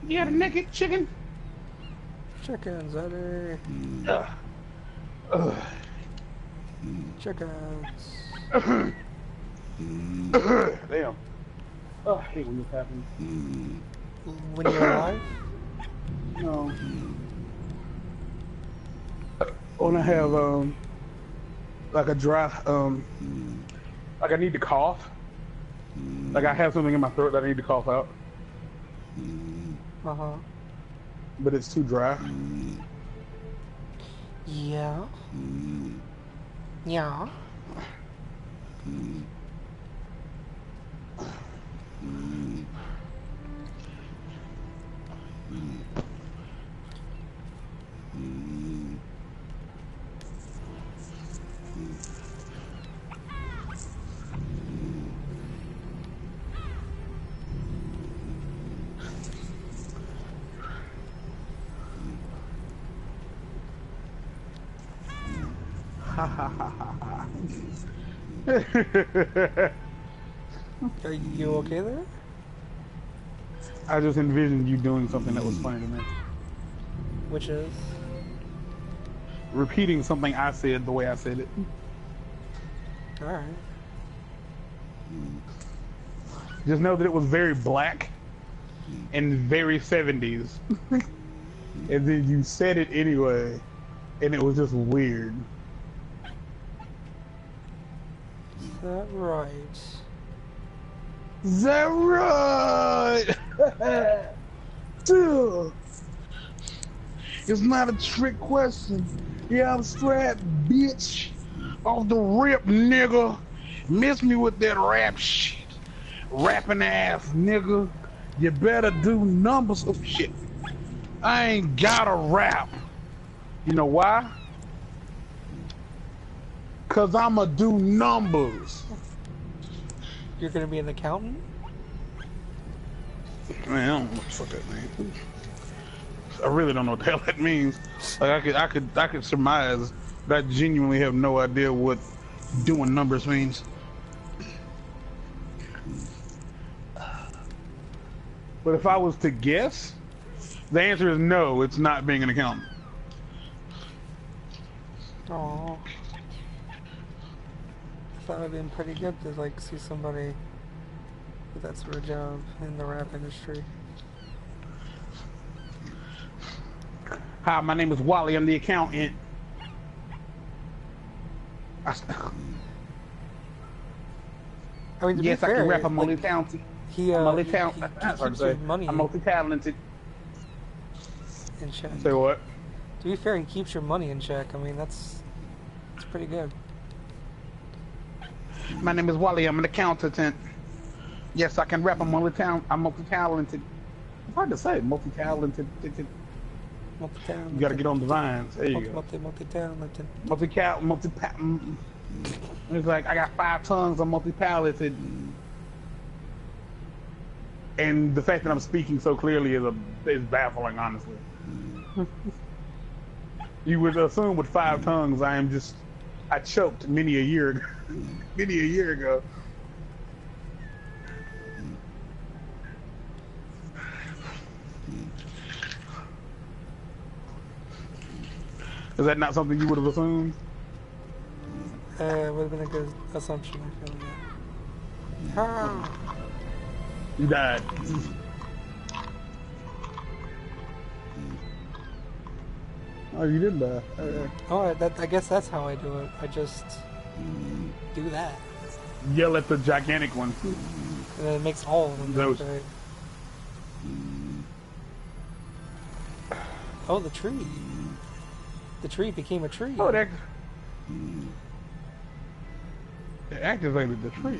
Speaker 3: You got a naked chicken.
Speaker 1: Chickens, Eddie.
Speaker 3: Ugh. Ugh.
Speaker 1: Chickens.
Speaker 3: Damn. Oh, I hate when this happens.
Speaker 1: When you're alive?
Speaker 3: No. When I have like a dry like I need to cough. Like I have something in my throat that I need to cough out.
Speaker 1: Uh-huh.
Speaker 3: But it's too dry.
Speaker 1: Yeah. Yeah.
Speaker 3: Ha ha ha ha ha.
Speaker 1: Are you okay there?
Speaker 3: I just envisioned you doing something that was funny to me.
Speaker 1: Which is?
Speaker 3: Repeating something I said the way I said it.
Speaker 1: Alright.
Speaker 3: Just know that it was very black and very 70s. And then you said it anyway, and it was just weird.
Speaker 1: Is that right?
Speaker 3: Is that right? Dude. It's not a trick question. Yeah, I'm strapped, bitch. Off the rip, nigga. Miss me with that rap shit. Rapping ass, nigga. You better do numbers of shit. I ain't gotta rap. You know why? Cause I'ma do numbers.
Speaker 1: You're gonna be an accountant?
Speaker 3: Man, I don't know what the fuck that means. I really don't know what the hell that means. Like I could surmise, but I genuinely have no idea what doing numbers means. But if I was to guess, the answer is no, it's not being an accountant.
Speaker 1: Aww. I thought it'd been pretty good to like see somebody with that sort of job in the rap industry.
Speaker 3: Hi, my name is Wally. I'm the accountant.
Speaker 1: I mean, to
Speaker 3: Yes,
Speaker 1: be fair,
Speaker 3: I can rap. I'm
Speaker 1: like,
Speaker 3: multi-talented.
Speaker 1: he
Speaker 3: I'm multi-talented.
Speaker 1: he
Speaker 3: That's hard
Speaker 1: keeps
Speaker 3: to
Speaker 1: your
Speaker 3: say.
Speaker 1: money
Speaker 3: I'm multi-talented.
Speaker 1: in check.
Speaker 3: Say what?
Speaker 1: To be fair, he keeps your money in check. I mean, that's pretty good.
Speaker 3: My name is Wally. I'm an accountant. Yes, I can rap. I'm multi-talented. It's hard to say. Multi-talented.
Speaker 1: Multi-talented.
Speaker 3: You gotta get on the vines. There you go.
Speaker 1: Multi-talented.
Speaker 3: It's like I got 5 tongues. I'm multi-talented. And the fact that I'm speaking so clearly is baffling, honestly. You would assume with 5 tongues, I choked many a year ago. Many a year ago. Is that not something you would have assumed?
Speaker 1: It would have been a good assumption, I feel like. Ah.
Speaker 3: You died. Oh, you did die.
Speaker 1: Oh, I guess that's how I do it. I just do that.
Speaker 3: Yell at the gigantic one.
Speaker 1: And then it makes all of them
Speaker 3: Those.
Speaker 1: right. Oh, the tree. The tree became a tree.
Speaker 3: Oh, that activated the tree.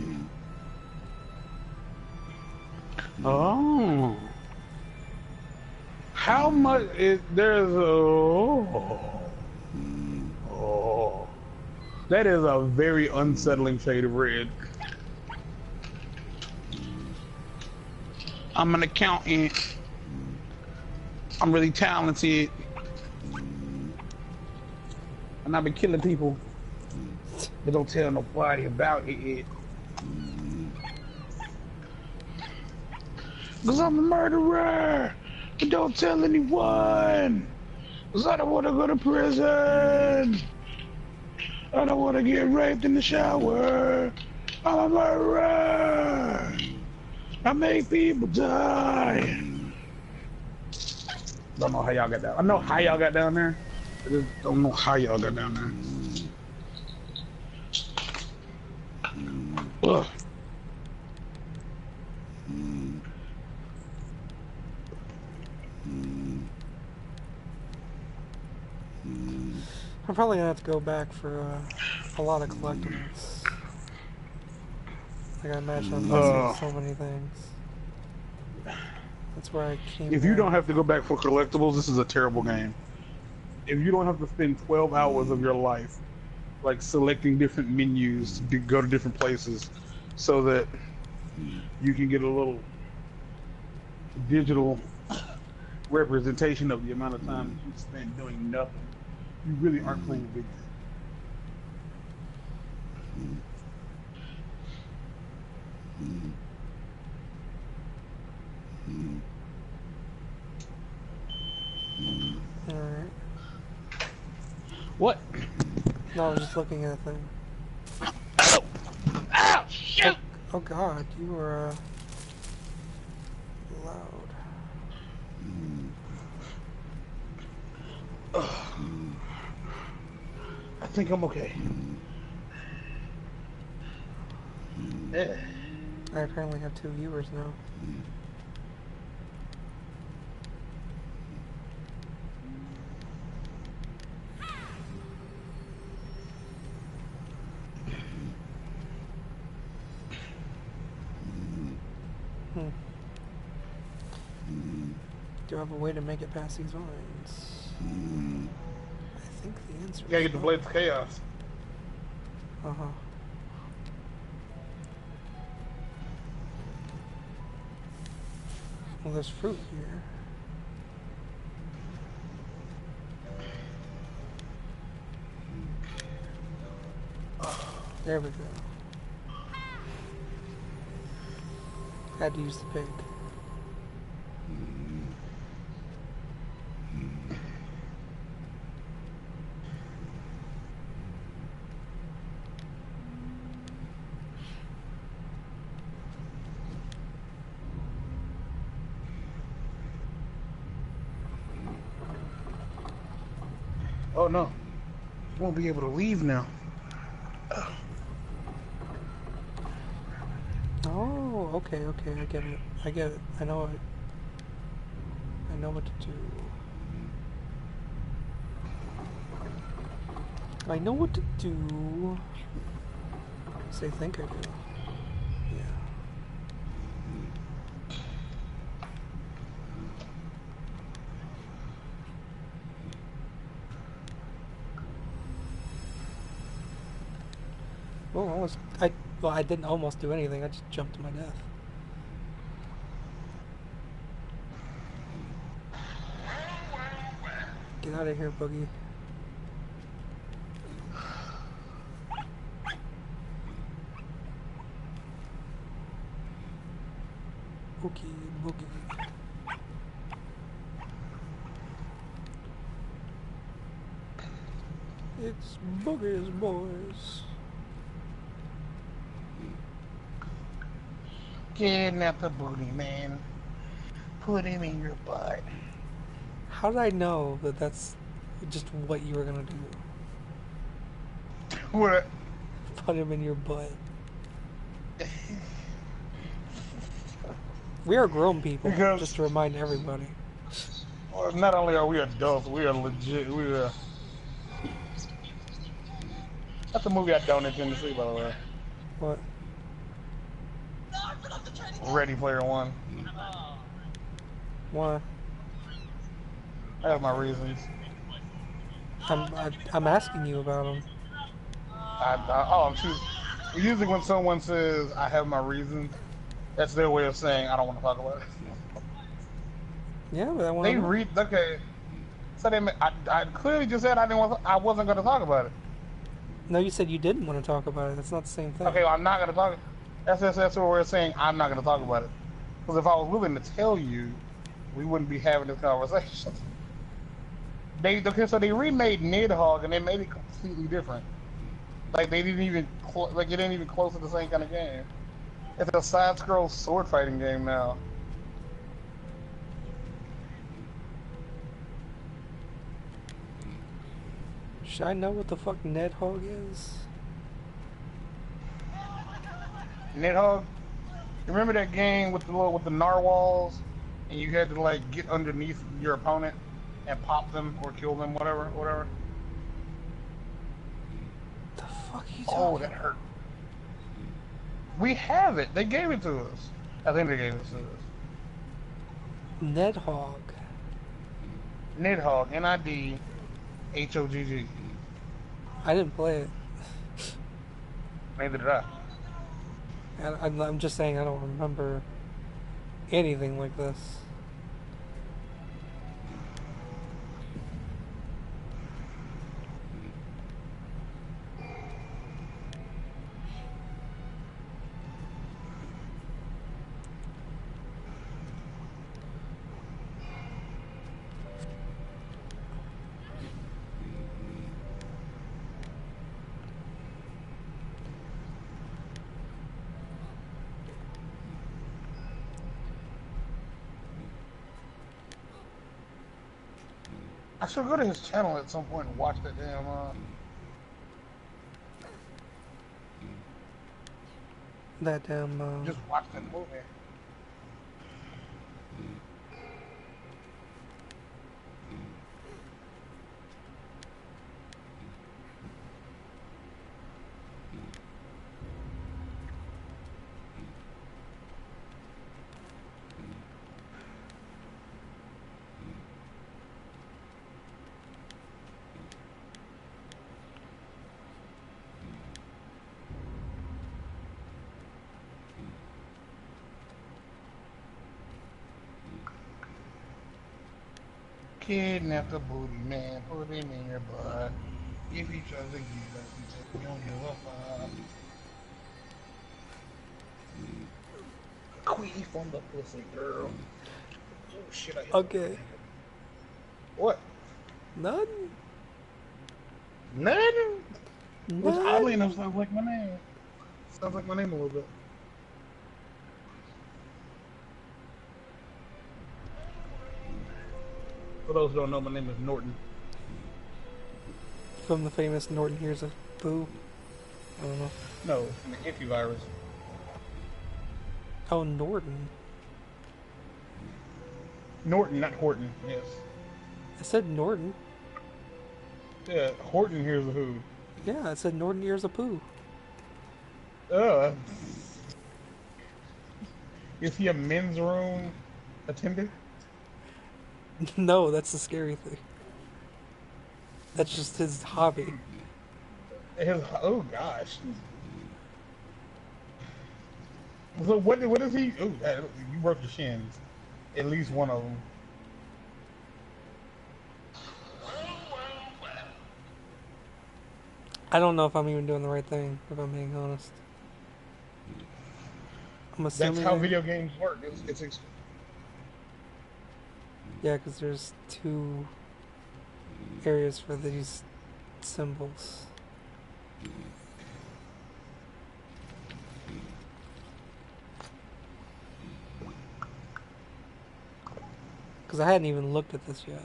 Speaker 3: How much is there's a oh, that is a very unsettling shade of red. I'm an accountant. I'm really talented. And I've been killing people that don't tell nobody about it. Cause I'm a murderer, but don't tell anyone. Cause I don't want to go to prison. I don't want to get raped in the shower. I'm a murderer. I make people die. Don't know how y'all got down. I know how y'all got down there. I just don't know how y'all got down there. Ugh.
Speaker 1: I'm probably gonna have to go back for a lot of collectibles. Like I imagine I'm missing so many things. That's where I came.
Speaker 3: If you don't have to go back for collectibles, this is a terrible game. If you don't have to spend 12 hours of your life, like selecting different menus to go to different places, so that you can get a little digital representation of the amount of time you spent doing nothing, you really aren't playing a big game.
Speaker 1: Alright.
Speaker 3: What?
Speaker 1: No, I was just looking at a thing.
Speaker 3: Ow! Ow! Shoot!
Speaker 1: Oh god, you were loud.
Speaker 3: I think I'm okay. Yeah.
Speaker 1: I apparently have 2 viewers now. Do I have a way to make it past these vines? I think the answer
Speaker 2: You gotta
Speaker 1: is
Speaker 2: get the
Speaker 1: no.
Speaker 2: Blades of Chaos.
Speaker 1: Uh-huh. Well, there's fruit here. There we go. Had to use the pig.
Speaker 3: Oh no. Won't be able to leave now.
Speaker 1: Oh, okay, okay, I get it. I get it. I know it. I know what to do. I know what to do. Yes, I think I do. Yeah. Oh, almost. Well, I didn't almost do anything. I just jumped to my death. Get out of here, Boogie. Boogie, Boogie. It's Boogie's boys.
Speaker 2: Getting at the booty, man. Put him in your butt.
Speaker 1: How did I know that that's just what you were gonna do?
Speaker 2: What?
Speaker 1: Put him in your butt. We are grown people,
Speaker 2: Because-
Speaker 1: just to remind everybody.
Speaker 2: Well, not only are we adults, we are legit. We are. That's a movie I don't intend to see, by the way.
Speaker 1: What?
Speaker 2: Ready Player One.
Speaker 1: Why?
Speaker 2: I have my reasons.
Speaker 1: I'm asking you about them.
Speaker 2: Oh, I'm choosing. Usually, when someone says I have my reasons, that's their way of saying I don't want to talk about it.
Speaker 1: Yeah, but I want
Speaker 2: They
Speaker 1: to know.
Speaker 2: read okay. So I clearly just said I wasn't going to talk about it.
Speaker 1: No, you said you didn't want to talk about it. That's not the same thing.
Speaker 2: Okay, well, I'm not going to talk. That's what we're saying. I'm not going to talk about it because if I was willing to tell you, we wouldn't be having this conversation. So they remade Nidhogg and they made it completely different. Like they didn't even like it ain't even close to the same kind of game. It's a side-scroll sword fighting game now.
Speaker 1: Should I know what the fuck Nidhogg is?
Speaker 2: Nidhogg. You remember that game with the narwhals, and you had to like get underneath your opponent and pop them or kill them, whatever.
Speaker 1: The fuck are you
Speaker 2: Oh,
Speaker 1: talking
Speaker 2: that
Speaker 1: about?
Speaker 2: hurt. We have it. They gave it to us. I think they gave it to us.
Speaker 1: Nidhogg.
Speaker 2: Nidhogg. Nidhogg.
Speaker 1: I didn't play it.
Speaker 2: Neither did I.
Speaker 1: I'm just saying I don't remember anything like this.
Speaker 2: I should go to his channel at some point and watch that damn.
Speaker 1: That damn.
Speaker 2: Just watch that movie. Kidnap the booty man, put him in your butt. If he tries to get us, he said, we don't give a fuck. Queef on the pussy, girl. Oh shit, I hit
Speaker 1: Okay.
Speaker 2: What?
Speaker 1: None.
Speaker 2: None? Which oddly
Speaker 1: None.
Speaker 2: enough sounds like my name. Sounds like my name a little bit. For those who don't know, my name is Norton.
Speaker 1: From the famous Norton Here's a Boo. I don't know.
Speaker 2: No, from the antivirus.
Speaker 1: Oh, Norton.
Speaker 2: Norton, not Horton, yes.
Speaker 1: I said Norton.
Speaker 2: Yeah, Horton here's a who.
Speaker 1: Yeah, I said Norton Here's a Poo.
Speaker 2: Uh, is he a men's room attendant?
Speaker 1: No, that's the scary thing. That's just his hobby.
Speaker 2: Oh gosh. So what is he? Oh, you broke your shins. At least one of them.
Speaker 1: I don't know if I'm even doing the right thing, if I'm being honest. I'm assuming.
Speaker 2: That's how video games work.
Speaker 1: Yeah, because there's two areas for these symbols. Because I hadn't even looked at this yet.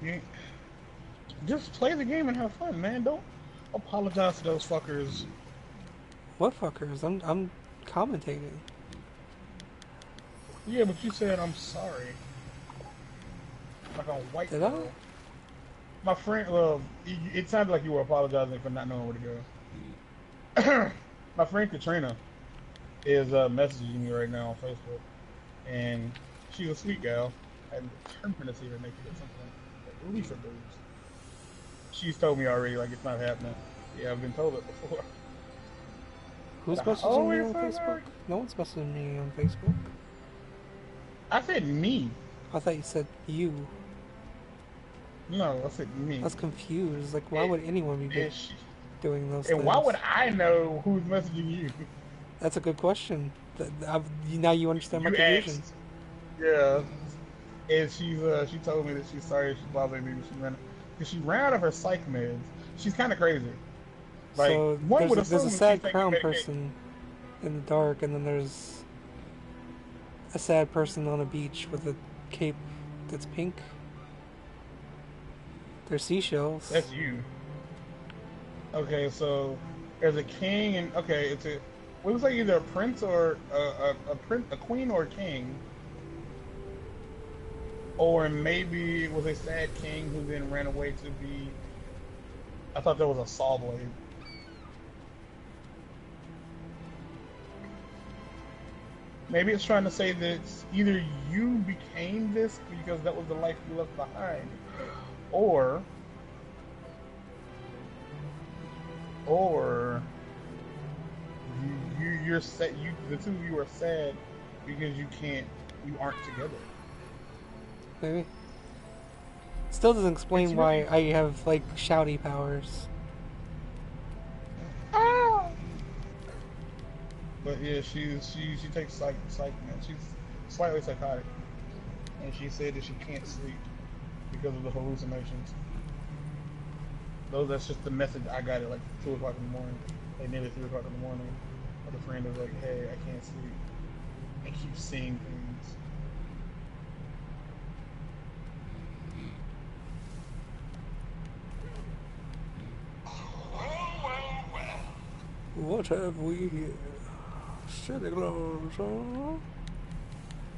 Speaker 2: You just play the game and have fun, man. Don't apologize to those fuckers.
Speaker 1: What fuckers? I'm commentating.
Speaker 2: Yeah, but you said I'm sorry. Like a white
Speaker 1: Did
Speaker 2: girl. My friend, it sounded like you were apologizing for not knowing where to go. My friend Katrina is messaging me right now on Facebook, and she's a sweet gal.
Speaker 3: I'm determined to see her naked at some point. At least a boobs. She's told me already, like, it's not happening. Yeah, I've been told it before.
Speaker 1: Who's
Speaker 3: But I
Speaker 1: messaging me
Speaker 3: always
Speaker 1: on
Speaker 3: thought
Speaker 1: Facebook? No one's messaging me on Facebook.
Speaker 3: I said me.
Speaker 1: I thought you said you.
Speaker 3: No, I said
Speaker 1: I
Speaker 3: me.
Speaker 1: was confused. Like, why
Speaker 3: And,
Speaker 1: would anyone be
Speaker 3: and, she,
Speaker 1: doing those
Speaker 3: and why would
Speaker 1: things?
Speaker 3: I know who's messaging you?
Speaker 1: That's a good question. Now you understand my
Speaker 3: You
Speaker 1: confusion.
Speaker 3: asked. Yeah. And she told me that she's sorry she's bothering me. Because she ran out of her psych meds. She's kind of crazy. Like,
Speaker 1: So
Speaker 3: one would
Speaker 1: there's a
Speaker 3: assume that she's
Speaker 1: sad
Speaker 3: taking
Speaker 1: crown
Speaker 3: medication.
Speaker 1: person in the dark, and then there's a sad person on a beach with a cape that's pink. They're seashells.
Speaker 3: That's you. Okay, so there's a king and okay, it looks like either a prince or a queen or a king, or maybe it was a sad king who then ran away to be. I thought that was a saw blade. Maybe it's trying to say that either you became this because that was the life you left behind, or or you're sad. The two of you are sad because you aren't together.
Speaker 1: Maybe. Still doesn't explain
Speaker 3: It's
Speaker 1: why
Speaker 3: really-
Speaker 1: I have like shouty powers.
Speaker 3: But yeah, she takes psych meds. She's slightly psychotic, and she said that she can't sleep because of the hallucinations. That's just the message I got at like 2 o'clock in the morning, like nearly 3 o'clock in the morning. But the friend was like, "Hey, I can't sleep. I keep seeing things."
Speaker 1: What have we here? Santa Claus, huh?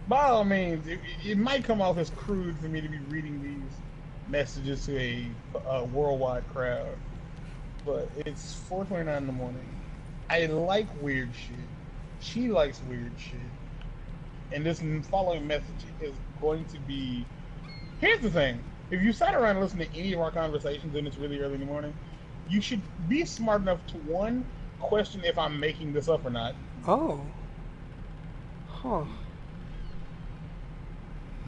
Speaker 3: By all means, it might come off as crude for me to be reading these messages to a worldwide crowd, but it's 4:29 in the morning. I like weird shit. She likes weird shit. And this following message is going to be... Here's the thing. If you sat around and listened to any of our conversations and it's really early in the morning, you should be smart enough to, one, question if I'm making this up or not.
Speaker 1: Oh. Huh.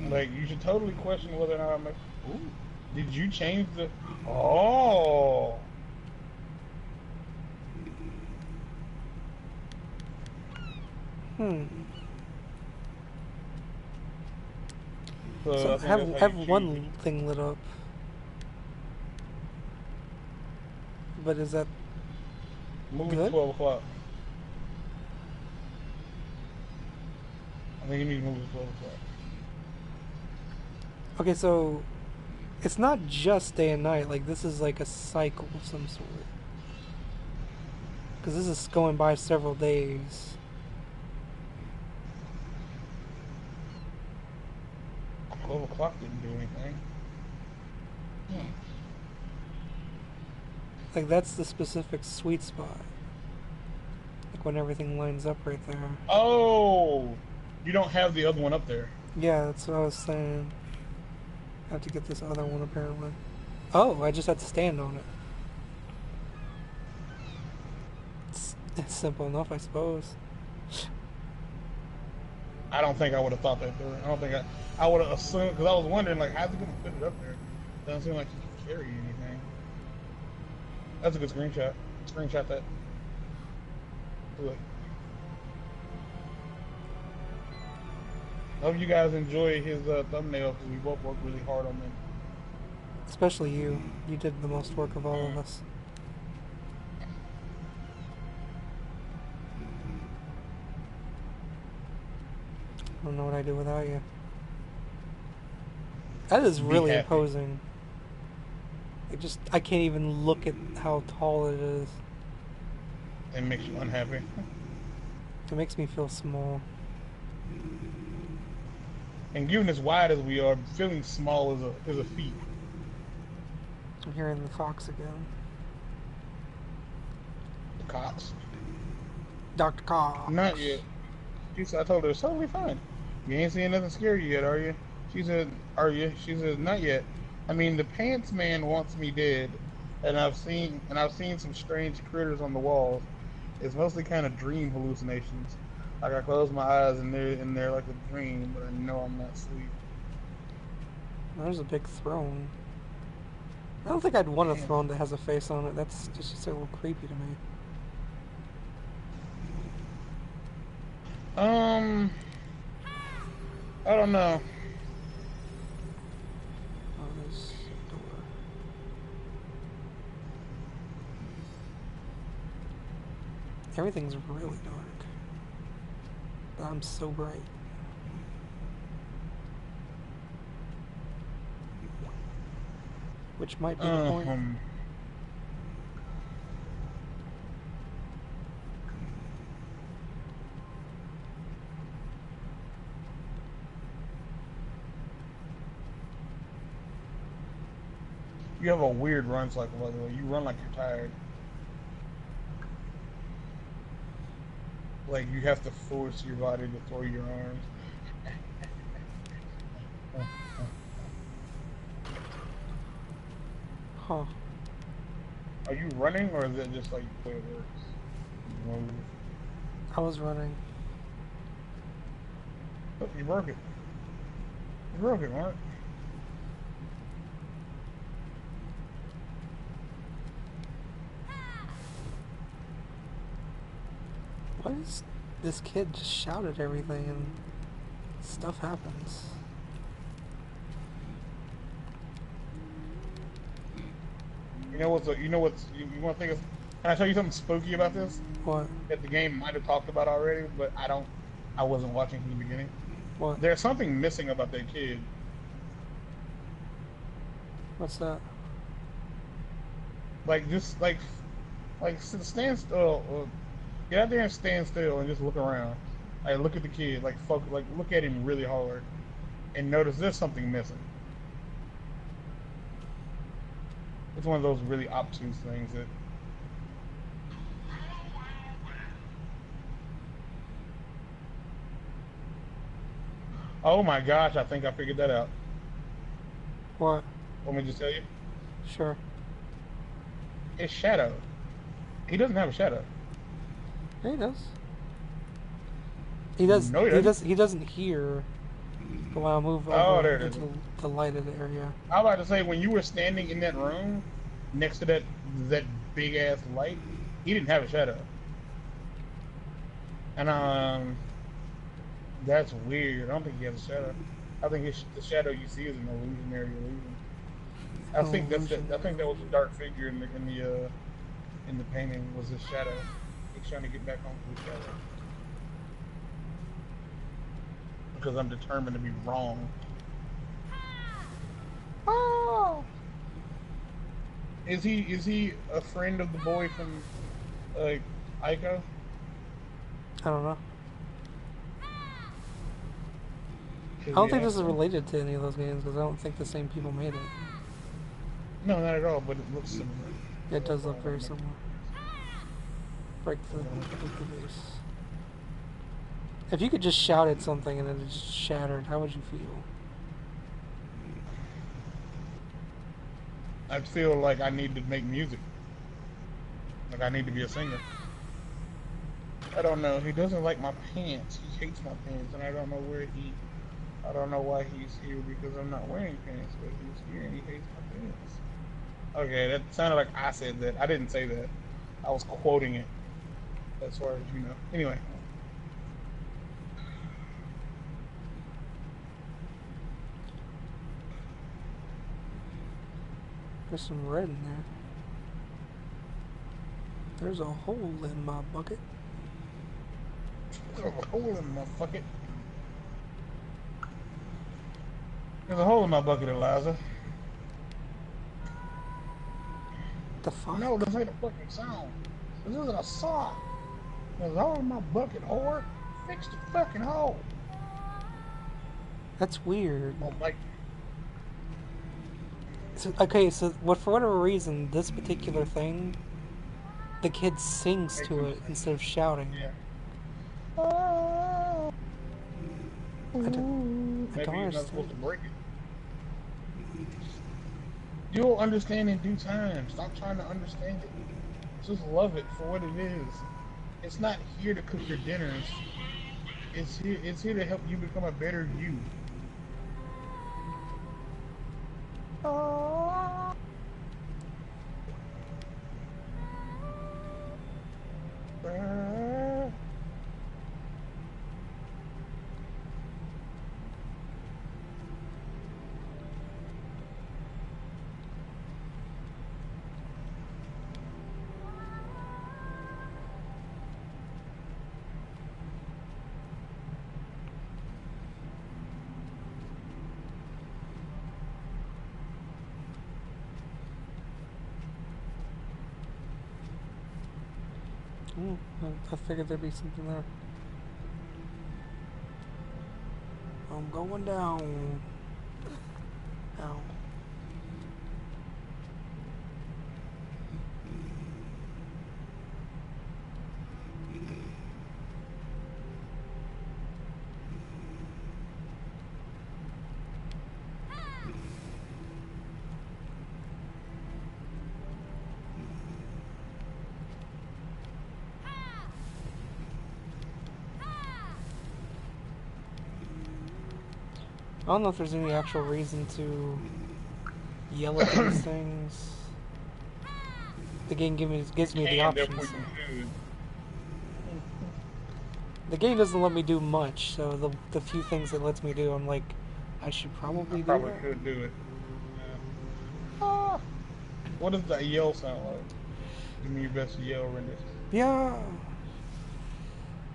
Speaker 3: Like, you should totally question whether or not I'm... Ooh, did you change the... Oh!
Speaker 1: So
Speaker 3: I think that's how
Speaker 1: have
Speaker 3: you
Speaker 1: one
Speaker 3: choose
Speaker 1: thing lit up. But is that
Speaker 3: it. Move it to
Speaker 1: good?
Speaker 3: 12 o'clock. I think you need to move it to 12 o'clock.
Speaker 1: Okay, so it's not just day and night. Like, this is like a cycle of some sort. Because this is going by several days.
Speaker 3: Oh, 12 o'clock didn't do anything.
Speaker 1: Like, that's the specific sweet spot. Like, when everything lines up right there.
Speaker 3: Oh! You don't have the other one up there.
Speaker 1: Yeah, that's what I was saying. I have to get this other one, apparently. Oh, I just had to stand on it. It's simple enough, I suppose.
Speaker 3: I don't think I would have thought that through. I don't think I would have assumed, because I was wondering, like, how's he going to put it up there? Doesn't seem like he can carry anything. That's a good screenshot. Screenshot that. Do it. Hope you guys enjoy his thumbnail, because we both worked really hard on them.
Speaker 1: Especially you. You did the most work of all of us. I don't know what I'd do without you. That is
Speaker 3: Be
Speaker 1: really
Speaker 3: happy.
Speaker 1: imposing. I can't even look at how tall it is.
Speaker 3: It makes you unhappy.
Speaker 1: It makes me feel small.
Speaker 3: And given as wide as we are, feeling small is a feat.
Speaker 1: I'm hearing the fox again.
Speaker 3: The cops.
Speaker 1: Dr. Cox.
Speaker 3: Not yet. I told her it's totally fine. You ain't seeing nothing scary yet, are you? She said, "Are you?" She said, "Not yet. I mean, the pants man wants me dead, and I've seen some strange critters on the walls. It's mostly kind of dream hallucinations. Like I close my eyes and they're like a dream, but I know I'm not asleep."
Speaker 1: There's a big throne. I don't think I'd want a
Speaker 3: Damn.
Speaker 1: throne that has a face on it. That's just a little creepy to me.
Speaker 3: Um, I don't know.
Speaker 1: Oh, there's a door. Everything's really dark. I'm so bright. Which might be the point.
Speaker 3: Um, you have a weird run cycle, by the way. You run like you're tired. Like you have to force your body to throw your arms.
Speaker 1: Huh.
Speaker 3: Are you running, or is it just like the way it works? You move.
Speaker 1: I was running.
Speaker 3: Oh, you broke it. You broke it, Mark.
Speaker 1: Why does this kid just shout at everything and stuff happens?
Speaker 3: You want to think of? Can I tell you something spooky about this?
Speaker 1: What?
Speaker 3: That the game might have talked about already, but I wasn't watching from the beginning.
Speaker 1: What?
Speaker 3: There's something missing about that kid.
Speaker 1: What's that?
Speaker 3: Like just stand still. Get out there and stand still and just look around. Like look at the kid. Like look at him really hard, and notice there's something missing. It's one of those really obtuse things that. Oh my gosh! I think I figured that out.
Speaker 1: What?
Speaker 3: Want me to just tell you?
Speaker 1: Sure.
Speaker 3: It's Shadow. He doesn't have a shadow.
Speaker 1: Yeah, he does. He does.
Speaker 3: No, he doesn't.
Speaker 1: He doesn't hear. But when I move
Speaker 3: Oh,
Speaker 1: over
Speaker 3: there it is.
Speaker 1: into the lighted area.
Speaker 3: I was about to say when you were standing in that room next to that big ass light, he didn't have a shadow. And that's weird. I don't think he has a shadow. I think the shadow you see is an illusionary illusion. I think that was a dark figure in the painting was his shadow. He's trying to get back onto his shadow. Because I'm determined to be wrong. Oh! Is he a friend of the boy from Ico?
Speaker 1: I don't know. I don't think this is related to any of those games because I don't think the same people made it.
Speaker 3: No, not at all, but it looks similar.
Speaker 1: It does look very similar. Break the base. If you could just shout at something and it just shattered, how would you feel?
Speaker 3: I'd feel like I need to make music. Like I need to be a singer. I don't know. He doesn't like my pants. He hates my pants, and I don't know I don't know why he's here because I'm not wearing pants, but he's here and he hates my pants. Okay, that sounded like I said that. I didn't say that. I was quoting it. As far as you know. Anyway.
Speaker 1: There's some red in there. There's a hole in my bucket.
Speaker 3: There's a hole in my bucket. There's a hole in my bucket, Eliza.
Speaker 1: The fuck?
Speaker 3: No, this ain't a fucking sound. This isn't a song. There's a hole in my bucket, whore. Fix the fucking hole.
Speaker 1: That's weird.
Speaker 3: Oh, Mike.
Speaker 1: So, okay, so for whatever reason, this particular thing, the kid sings to it instead of shouting.
Speaker 3: Yeah.
Speaker 1: I I don't
Speaker 3: Maybe you're not supposed
Speaker 1: understand.
Speaker 3: to break it. You'll understand in due time. Stop trying to understand it. Just love it for what it is. It's not here to cook your dinners. It's here to help you become a better you.
Speaker 1: I figured there'd be something there. I'm going down. Ow. I don't know if there's any actual reason to yell at these things. The game
Speaker 3: You
Speaker 1: gives me the
Speaker 3: can,
Speaker 1: options.
Speaker 3: therefore you should.
Speaker 1: The game doesn't let me do much, so the few things it lets me do, I'm like, I should
Speaker 3: I
Speaker 1: probably do
Speaker 3: probably
Speaker 1: that.
Speaker 3: could do it. Ah, what does that yell sound like? Give me your best yell rendition.
Speaker 1: Yeah,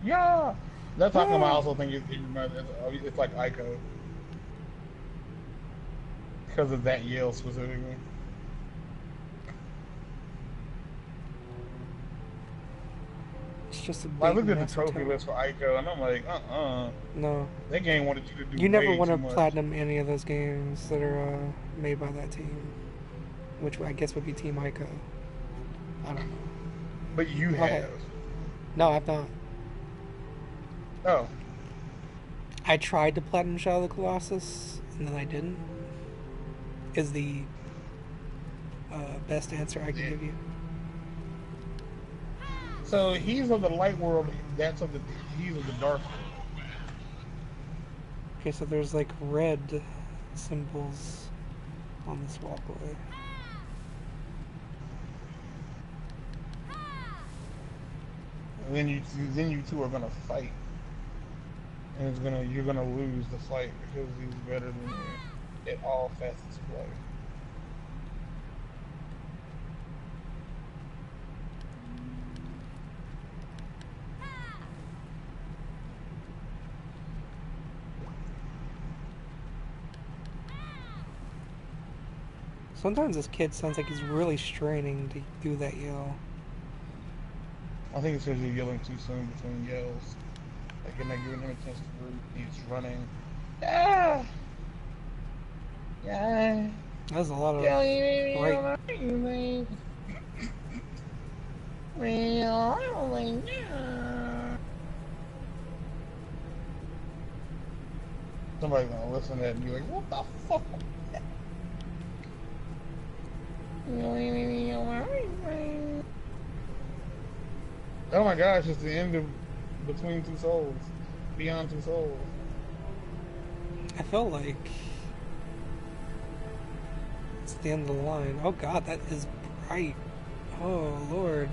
Speaker 3: Yeah! That's how come I
Speaker 1: yeah.
Speaker 3: also think it reminds it's like Ico. Because of that yell specifically.
Speaker 1: It's just a
Speaker 3: I
Speaker 1: big
Speaker 3: looked at the
Speaker 1: messy
Speaker 3: trophy
Speaker 1: town.
Speaker 3: list for Ico and I'm like,
Speaker 1: No,
Speaker 3: that game wanted you to do
Speaker 1: you never
Speaker 3: way
Speaker 1: want
Speaker 3: too
Speaker 1: to
Speaker 3: much.
Speaker 1: platinum any of those games that are made by that team, which I guess would be Team Ico. I don't know.
Speaker 3: But you
Speaker 1: Okay,
Speaker 3: have.
Speaker 1: no, I've not.
Speaker 3: Oh.
Speaker 1: I tried to platinum Shadow of the Colossus, and then I didn't. Is the best answer I can
Speaker 3: Yeah.
Speaker 1: give you.
Speaker 3: So he's of the light world, he's of the dark world.
Speaker 1: Okay, so there's like red symbols on this walkway.
Speaker 3: And then you two are gonna fight. And you're gonna lose the fight because he's better than you at all facets of life.
Speaker 1: Sometimes this kid sounds like he's really straining to do that yell.
Speaker 3: I think it's because you're yelling too soon between yells. Like you're not giving him a chance to breathe. He's running. Yeah. Yeah.
Speaker 1: That's a lot of right.
Speaker 3: Yeah. Somebody's gonna listen to that and be like, what the fuck? Oh my gosh, it's the end of Between Two Souls. Beyond Two Souls.
Speaker 1: I feel like it's the end of the line. Oh god, that is bright. Oh lord.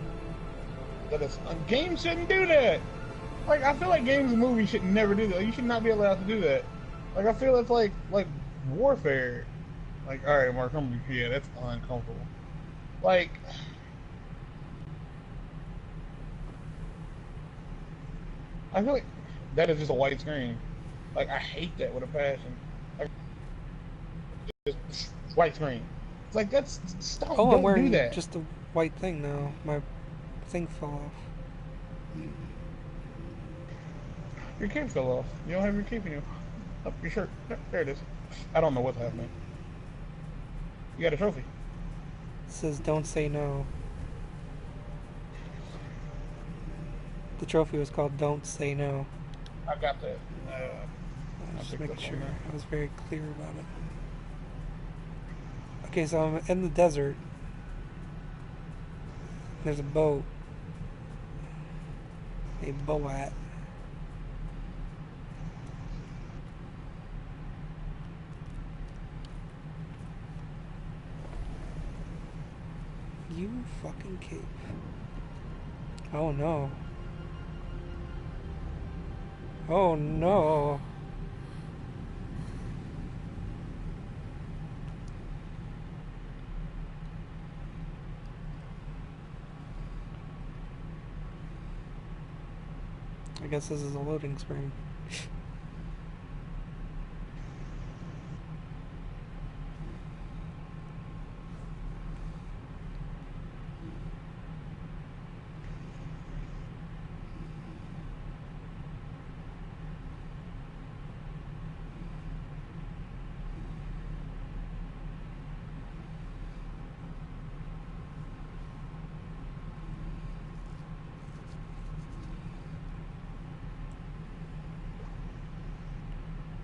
Speaker 3: That is, a game shouldn't do that. Like, I feel like games and movies should never do that. You should not be allowed to do that. Like, I feel it's like warfare. Like, all right, Mark, yeah, that's uncomfortable. Like, I feel like that is just a white screen. Like, I hate that with a passion. Like, just white screen. It's like that's stop.
Speaker 1: Oh, I'm
Speaker 3: Don't do
Speaker 1: wearing
Speaker 3: that.
Speaker 1: just a white thing now. My thing fell off.
Speaker 3: Your cape fell off. You don't have your cape in you. Up your shirt. There it is. I don't know what's happening. You got a trophy.
Speaker 1: It says don't say no. The trophy was called Don't Say No.
Speaker 3: I got that. I
Speaker 1: Just Just
Speaker 3: picked
Speaker 1: making
Speaker 3: up on
Speaker 1: sure
Speaker 3: that.
Speaker 1: I was very clear about it. Okay, so I'm in the desert. There's a boat. A boat. You fucking cave. Oh no. Oh no. I guess this is a loading screen.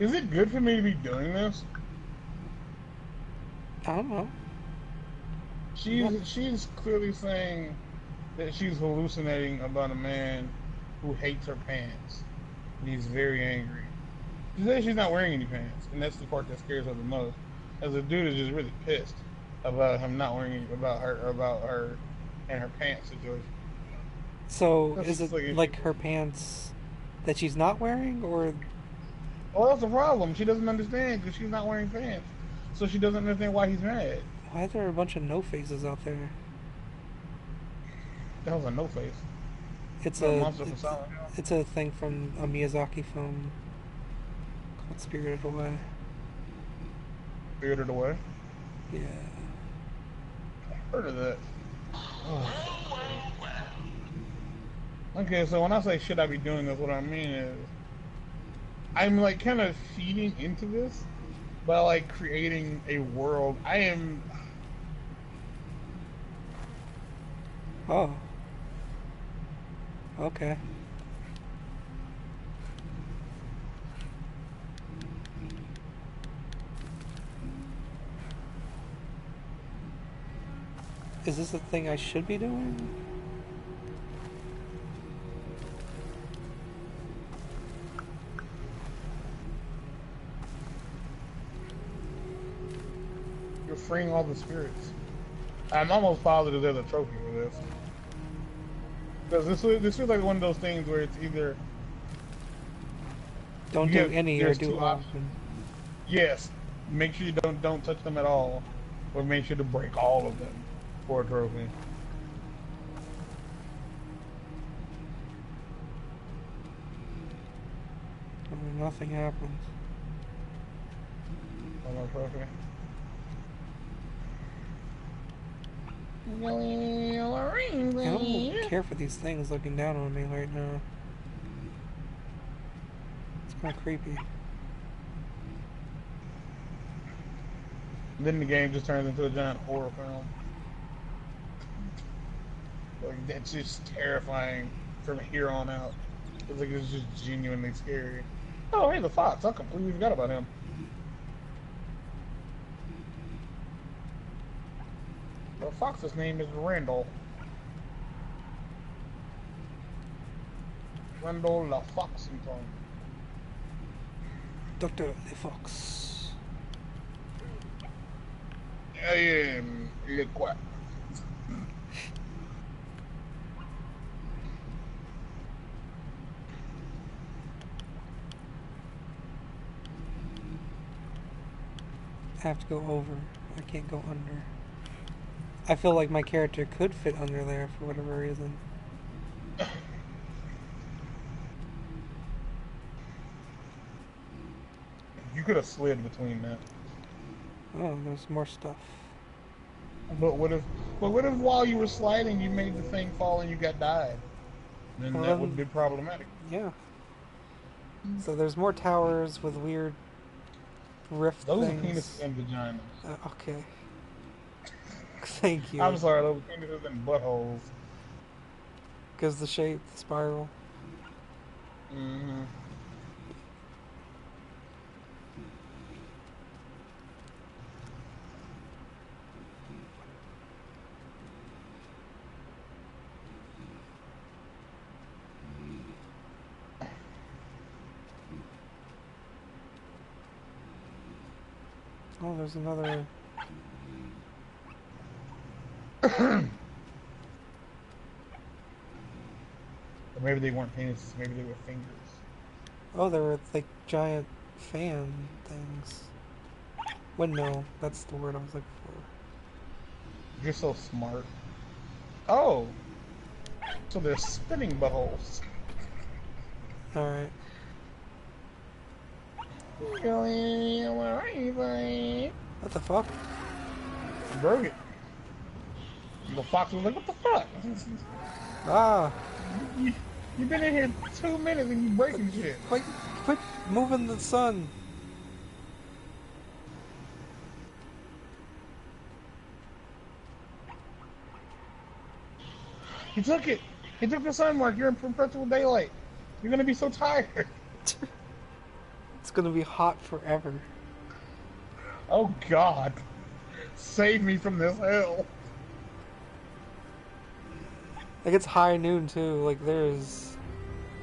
Speaker 3: Is it good for me to be doing this?
Speaker 1: I don't know.
Speaker 3: She's clearly saying that she's hallucinating about a man who hates her pants. And he's very angry. She says she's not wearing any pants, and that's the part that scares her the most. As the dude is just really pissed about him not wearing any, about her and her pants situation.
Speaker 1: So
Speaker 3: That's
Speaker 1: is it
Speaker 3: just like
Speaker 1: like her pants that she's not wearing, or
Speaker 3: well, that's the problem. She doesn't understand because she's not wearing pants, so she doesn't understand why he's mad.
Speaker 1: why are there a bunch of no faces out there?
Speaker 3: That was a no face.
Speaker 1: It's
Speaker 3: No
Speaker 1: a
Speaker 3: monster from Silent Hill.
Speaker 1: it's a thing from a Miyazaki film called Spirited Away.
Speaker 3: Spirited Away.
Speaker 1: Yeah.
Speaker 3: Heard of that. Okay, so when I say should I be doing this, what I mean is I'm like kind of feeding into this by like creating a world. I am.
Speaker 1: Oh. Okay. Is this a thing I should be doing?
Speaker 3: You're freeing all the spirits. I'm almost positive there's a trophy for this. Because this feels like one of those things where it's either
Speaker 1: Don't
Speaker 3: you
Speaker 1: do
Speaker 3: get
Speaker 1: any or
Speaker 3: there's
Speaker 1: do
Speaker 3: two
Speaker 1: all.
Speaker 3: options. Yes, make sure you don't touch them at all, or make sure to break all of them for a trophy.
Speaker 1: Nothing happens.
Speaker 3: On a trophy.
Speaker 1: I don't care for these things looking down on me right now. It's kind of creepy.
Speaker 3: Then the game just turns into a giant horror film. Like that's just terrifying from here on out. It's like it's just genuinely scary. Oh, hey, the fox! I completely forgot about him. The fox's name is Randall. Randall the Foxington.
Speaker 1: Dr. Le Fox.
Speaker 3: I am Le Quack.
Speaker 1: I have to go over. I can't go under. I feel like my character could fit under there for whatever reason.
Speaker 3: You could have slid between that.
Speaker 1: Oh, there's more stuff.
Speaker 3: But what if? But what if while you were sliding, you made the thing fall and you got died? Then
Speaker 1: Well,
Speaker 3: that would be problematic.
Speaker 1: Yeah. So there's more towers with weird rift
Speaker 3: Those are
Speaker 1: things.
Speaker 3: penises and vaginas.
Speaker 1: Okay. Thank you.
Speaker 3: I'm sorry, those penises and buttholes.
Speaker 1: Because the shape, the spiral.
Speaker 3: Mm-hmm.
Speaker 1: Oh, there's another.
Speaker 3: Or maybe they weren't penises, maybe they were fingers.
Speaker 1: Oh, there were like giant fan things. Windmill. That's the word I was looking
Speaker 3: You're so smart. Oh, so they're spinning buttholes.
Speaker 1: for. All right. What the fuck?
Speaker 3: You broke it. The fox was like, what the fuck?
Speaker 1: Ah!
Speaker 3: You, you've been in here 2 minutes and you breaking shit.
Speaker 1: Quit moving the sun.
Speaker 3: He took it. He took the sun, Mark. You're in perpetual daylight. You're gonna be so tired.
Speaker 1: It's gonna be hot forever.
Speaker 3: Oh God. Save me from this hell.
Speaker 1: Like it's high noon too. Like there's.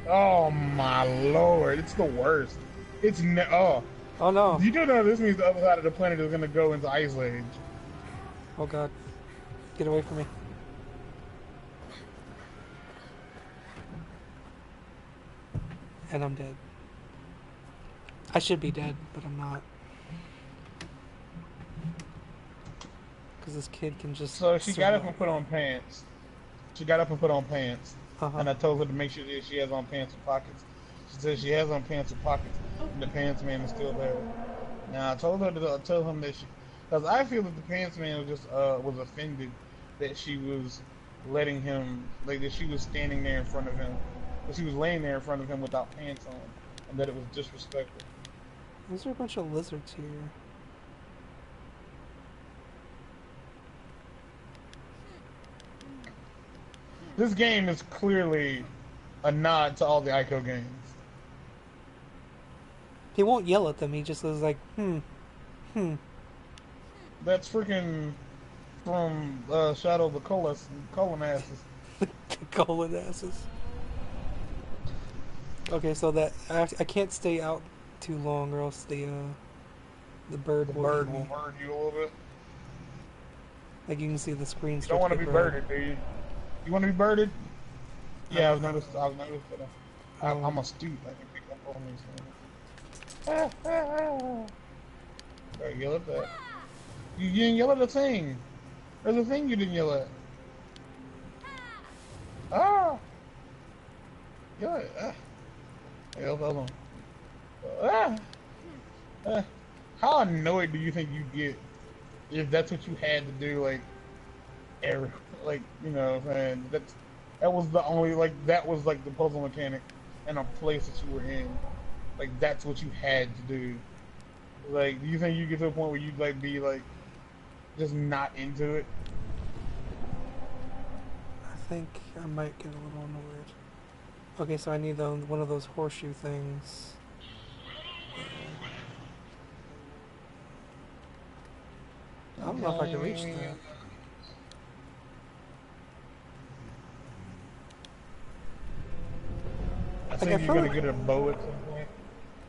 Speaker 3: Oh my lord. It's the worst. It's oh.
Speaker 1: Oh no.
Speaker 3: You do know this means the other side of the planet is gonna go into ice age.
Speaker 1: Oh god. Get away from me. And I'm dead. I should be dead, but I'm not. Because this kid can just.
Speaker 3: So she got up
Speaker 1: survive.
Speaker 3: and put on pants. She got up and put on pants.
Speaker 1: Uh-huh.
Speaker 3: And I told her to make sure that she has on pants with pockets. She said she has on pants with pockets, and the pants man is still there. Now I told her to tell him that she, because I feel that the pants man was just was offended that she was letting him, like that she was standing there in front of him, that she was laying there in front of him without pants on, and that it was disrespectful.
Speaker 1: There's a bunch of lizards here.
Speaker 3: This game is clearly a nod to all the Ico games.
Speaker 1: He won't yell at them. He just is like,
Speaker 3: That's freaking from Shadow of the Colon asses.
Speaker 1: Colon asses. Okay, so that I can't stay out too long, or else the bird
Speaker 3: The
Speaker 1: will
Speaker 3: bird
Speaker 1: eat
Speaker 3: will
Speaker 1: me.
Speaker 3: bird you a little bit.
Speaker 1: Like you can see the screen
Speaker 3: You
Speaker 1: start
Speaker 3: don't want to
Speaker 1: to
Speaker 3: be
Speaker 1: get red.
Speaker 3: birded, do you? You want to be birded? Yeah, I've noticed that. I'm astute. I can pick up on these things. Right, yell at that. You didn't yell at the thing. There's a thing you didn't yell at. Ah! Yell at it. Ah. Yell at the other one. Ah! Ah. How annoyed do you think you get if that's what you had to do, like, like, you know what I'm saying? That was the only, like, that was, like, the puzzle mechanic in a place that you were in. Like, that's what you had to do. Like, do you think you get to a point where you'd, like, be, like, just not into it?
Speaker 1: I think I might get a little annoyed. Okay, so I need one of those horseshoe things. I don't know if I can reach that.
Speaker 3: I
Speaker 1: Like, I
Speaker 3: think
Speaker 1: feel
Speaker 3: you're gonna
Speaker 1: like-
Speaker 3: get a bow at some point,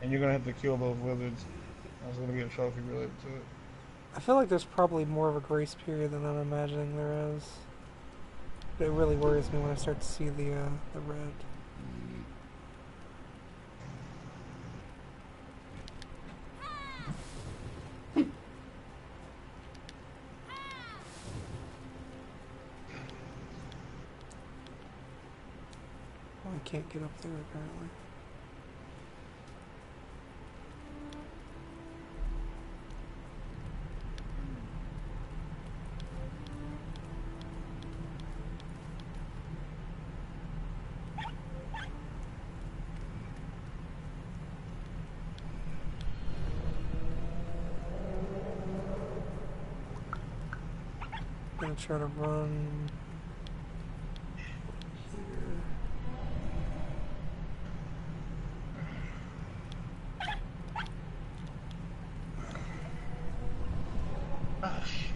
Speaker 3: and you're gonna have to kill those lizards. That's gonna be a trophy related to it.
Speaker 1: I feel like there's probably more of a grace period than I'm imagining there is. But it really worries me when I start to see the red. Oh, I can't get up there apparently. Gonna try to run here.
Speaker 3: Ah, shit.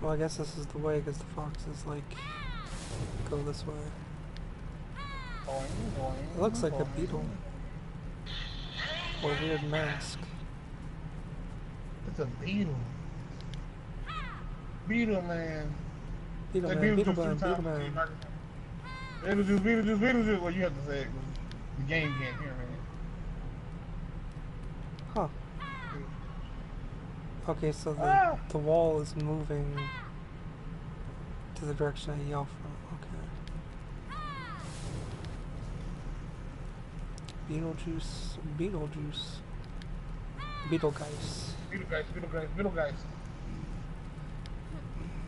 Speaker 1: Well, I guess this is the way because the foxes like go this way. It looks like a beetle or weird mask.
Speaker 2: It's a beetle. Beetle man.
Speaker 1: Beetle
Speaker 2: Say
Speaker 1: Man, Beetle
Speaker 2: Beetlejuice three
Speaker 1: Man, Beetle
Speaker 2: times to
Speaker 1: Man.
Speaker 2: your microphone. Beetlejuice, Beetlejuice, Beetlejuice. Well, you have to say it because the game can't hear me.
Speaker 1: Huh. Okay, so
Speaker 2: Ah!
Speaker 1: the wall is moving to the direction I yell from. Okay. Beetlejuice, Beetlejuice, Beetlegeist.
Speaker 2: Beetlegeist, Beetlegeist,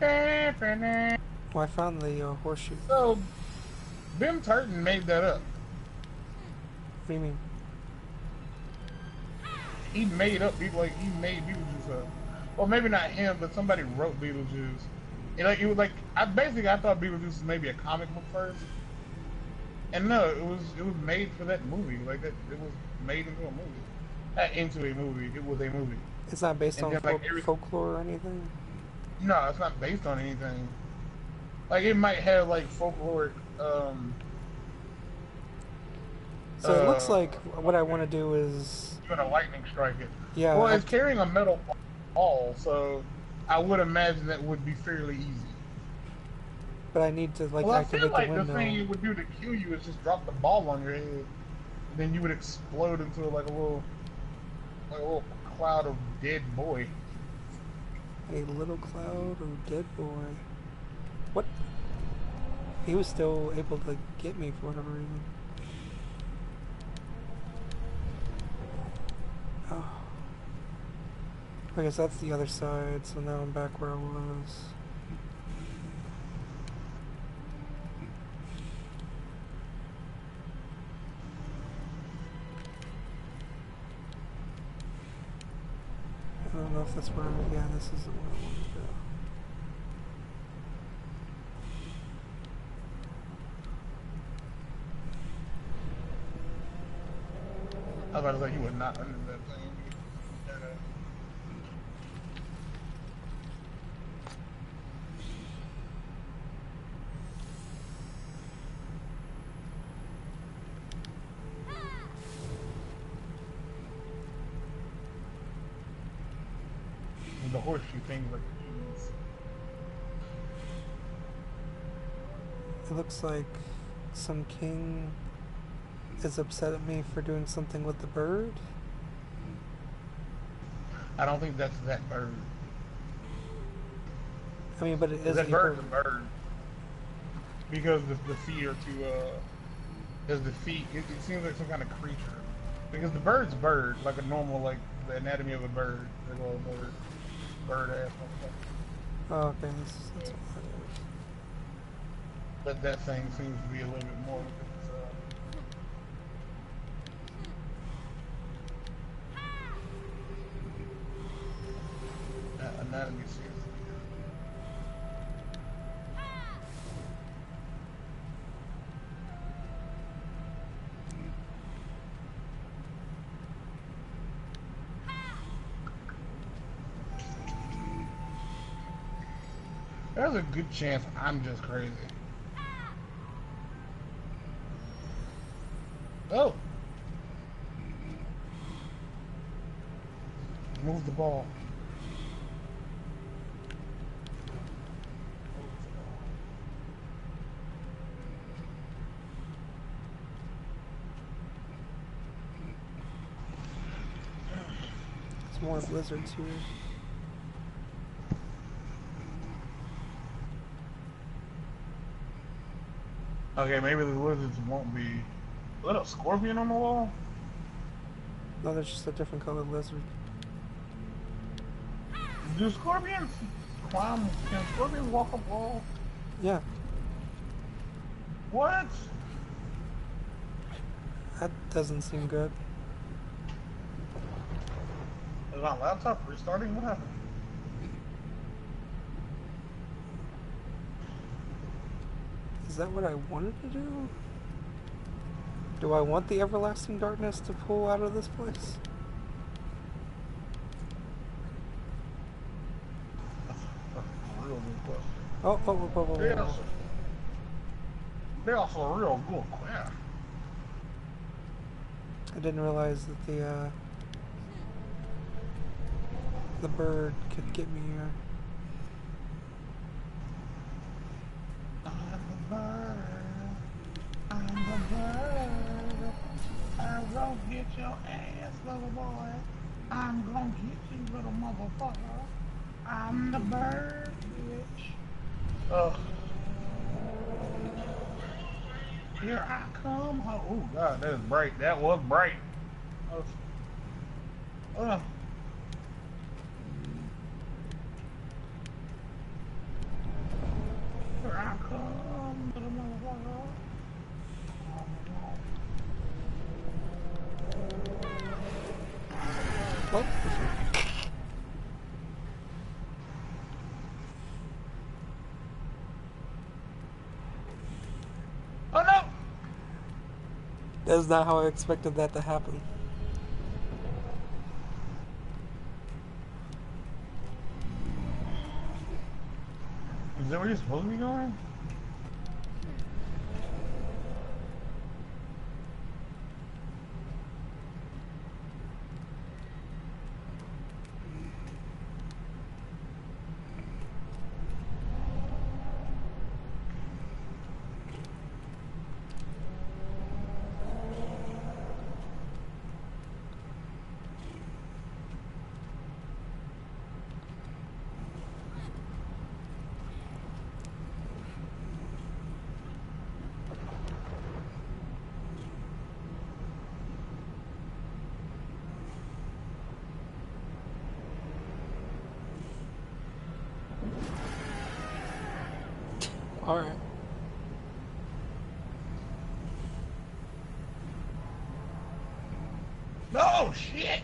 Speaker 2: Beetlegeist.
Speaker 1: Oh, I found the horseshoe.
Speaker 2: So, Ben Turton made that up.
Speaker 1: What do you mean?
Speaker 2: He made up like he made Beetlejuice up. Well, maybe not him, but somebody wrote Beetlejuice. And like it was like I thought Beetlejuice was maybe a comic book first, and no, it was made for that movie. Like that, it was made into a movie. Not into a movie. It was a movie.
Speaker 1: It's not based
Speaker 2: And
Speaker 1: on
Speaker 2: then like
Speaker 1: folklore or anything?
Speaker 2: no, it's not based on anything. Like it might have like folkloric.
Speaker 1: So it looks like what I want to do is...
Speaker 2: Doing a lightning strike it.
Speaker 1: Yeah.
Speaker 2: Well, it's carrying a metal ball, so I would imagine that would be fairly easy.
Speaker 1: But I need to like
Speaker 2: Well, I
Speaker 1: activate
Speaker 2: feel like
Speaker 1: the window.
Speaker 2: the thing it would do to kill you is just drop the ball on your head, and then you would explode into like a little cloud of dead boy.
Speaker 1: A little cloud of dead boy. What? He was still able to get me for whatever reason. Oh. I guess that's the other side, so now I'm back where I was. I don't know if that's where yeah, this isn't where I wanted to go.
Speaker 2: I was about to say you would not under that thing. The horseshoe thing like
Speaker 1: It looks like some king is upset at me for doing something with the bird.
Speaker 2: I don't think that's that bird.
Speaker 1: I mean, but it is
Speaker 2: That
Speaker 1: a
Speaker 2: bird's
Speaker 1: bird.
Speaker 2: a bird. Because the feet are too because the feet it seems like some kind of creature. Because the bird's bird, like a normal like the anatomy of a bird. Like a little bird ass.
Speaker 1: Oh, okay, that's what that is.
Speaker 2: But that thing seems to be a little bit more because it's anatomy seems to be There's a good chance I'm just crazy. Oh! Move the ball.
Speaker 1: There's more blizzards here.
Speaker 2: Okay, maybe the lizards won't be. Is that a scorpion on the wall?
Speaker 1: No, there's just a different colored lizard.
Speaker 2: Do scorpions climb? Can scorpions walk up walls?
Speaker 1: Yeah,
Speaker 2: What?
Speaker 1: that doesn't seem good.
Speaker 2: Is my laptop restarting? What happened?
Speaker 1: Is that what I wanted to do? Do I want the everlasting darkness to pull out of this place?
Speaker 2: That's a real good question.
Speaker 1: Oh.
Speaker 2: That's a real good question.
Speaker 1: I didn't realize that the The bird could get me here.
Speaker 3: I'm the bird. I'm the bird. I won't get your ass, little boy. I'm gonna get you, little motherfucker. I'm the bird, bitch. Ugh. Here I come. Oh, God, that is bright. That was bright. Ugh. Here I come, little motherfucker.
Speaker 1: What?
Speaker 3: Oh, no!
Speaker 1: That's not how I expected that to happen.
Speaker 3: Is that where you're supposed to be going?
Speaker 1: Alright.
Speaker 3: No, shit!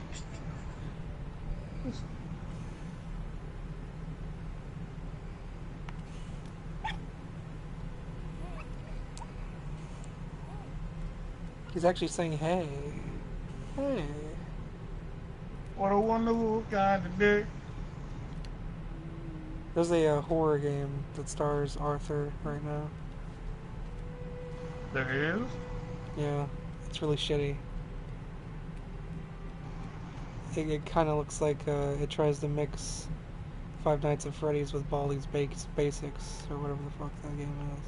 Speaker 1: He's actually saying, hey. Hey.
Speaker 3: What a wonderful kind of day.
Speaker 1: There's a horror game that stars Arthur right now.
Speaker 3: There is?
Speaker 1: Yeah, it's really shitty. It kind of looks like it tries to mix Five Nights at Freddy's with Baldi's Basics, or whatever the fuck that game is.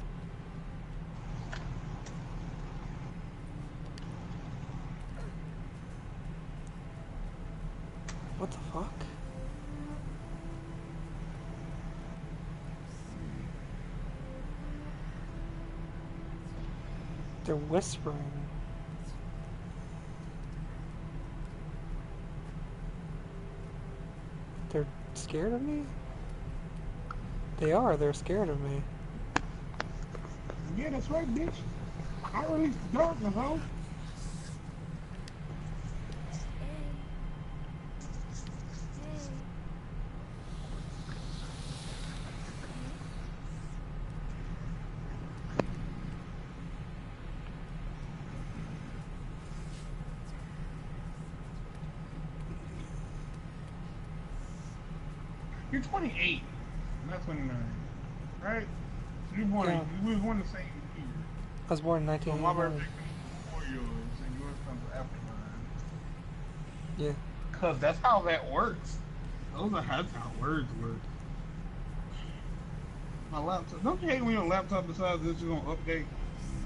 Speaker 1: What the fuck? They're whispering. They're scared of me? They are, they're scared of me.
Speaker 3: Yeah, that's right, bitch. I released the darkness, ho. You're 28, not 29, right? So you're born,
Speaker 1: Yeah.
Speaker 3: we was born the same year.
Speaker 1: I was born in
Speaker 3: So my
Speaker 1: 1989.
Speaker 3: birthday comes before yours, and yours comes after mine.
Speaker 1: Yeah.
Speaker 3: Cause that's how that works. That's how words work. My laptop. Don't you hate when your laptop decides that you're gonna update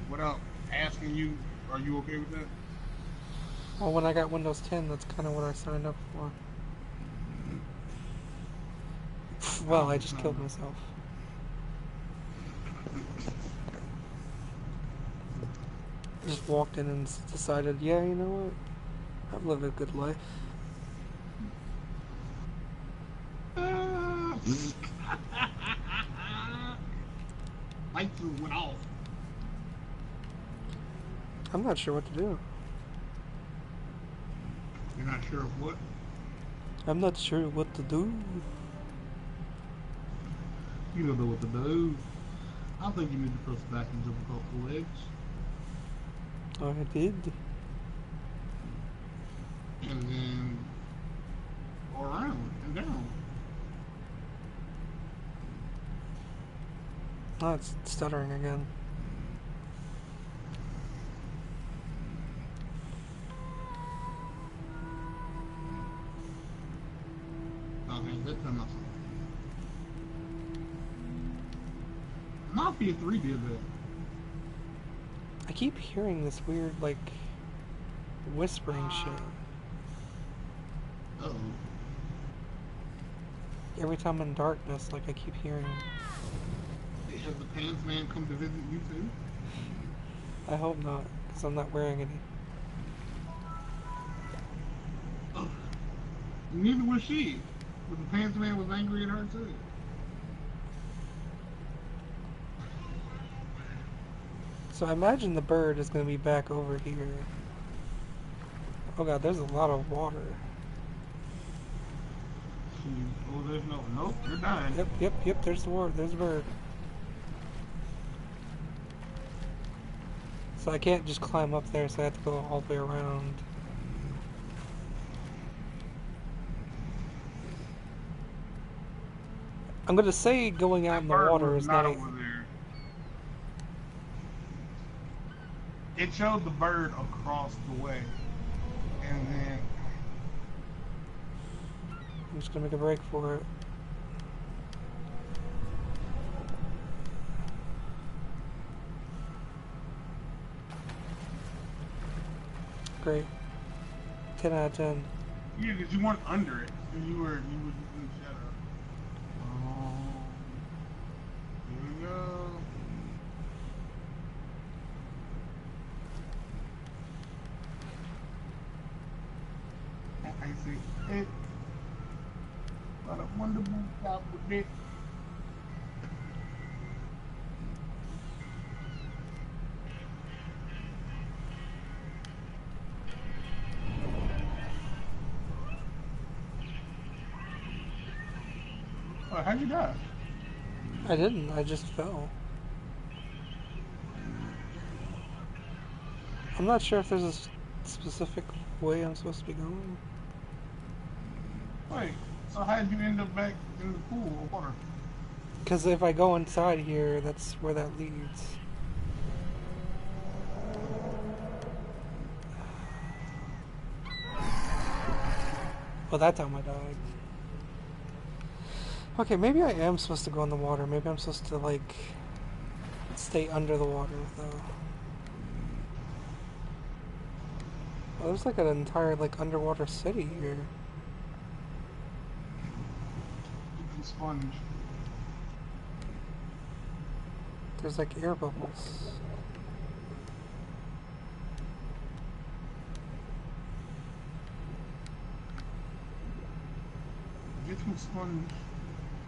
Speaker 3: without asking you, are you okay with that?
Speaker 1: Well, when I got Windows 10, that's kind of what I signed up for. Well, I just killed myself. I just walked in and decided, yeah, you know what? I've lived a good life.
Speaker 3: Lights went off.
Speaker 1: I'm not sure what to do.
Speaker 3: You're not sure of what?
Speaker 1: I'm not sure what to do.
Speaker 3: You don't know what to do. I think you need to press back and jump across the legs.
Speaker 1: Oh, I did.
Speaker 3: And then go around and down.
Speaker 1: Oh, it's stuttering again.
Speaker 3: Oh, ain't that time I saw. Mafia 3 did that.
Speaker 1: I keep hearing this weird, like, whispering shit.
Speaker 3: Uh-oh.
Speaker 1: Every time in darkness, like, I keep hearing.
Speaker 3: Hey, has the Pants Man come to visit you too?
Speaker 1: I hope not, because I'm not wearing any.
Speaker 3: Oh. Neither was she. But the Pants Man was angry at her too.
Speaker 1: So I imagine the bird is going to be back over here. Oh god, there's a lot of water.
Speaker 3: Oh, there's nope, you're dying.
Speaker 1: Yep, there's the water, there's the bird. So I can't just climb up there, so I have to go all the way around. I'm gonna say going out in the water is not
Speaker 3: over there. It showed the bird across the way. And then
Speaker 1: I'm just gonna make a break for it. Great. 10 out of 10.
Speaker 3: yeah, because you weren't under it. You were in the shadow. Oh, here we go. I see it. What a wonderful job with it. Oh, how'd you die?
Speaker 1: I didn't, I just fell. I'm not sure if there's a specific way I'm supposed to be going.
Speaker 3: Wait, so how'd you end up back in the pool of water?
Speaker 1: Because if I go inside here, that's where that leads. Well, that time I died. Okay, maybe I am supposed to go in the water. Maybe I'm supposed to, like, stay under the water, though. Oh, there's, like, an entire, like, underwater city here.
Speaker 3: Sponge.
Speaker 1: There's, like, air bubbles.
Speaker 3: Get some sponge.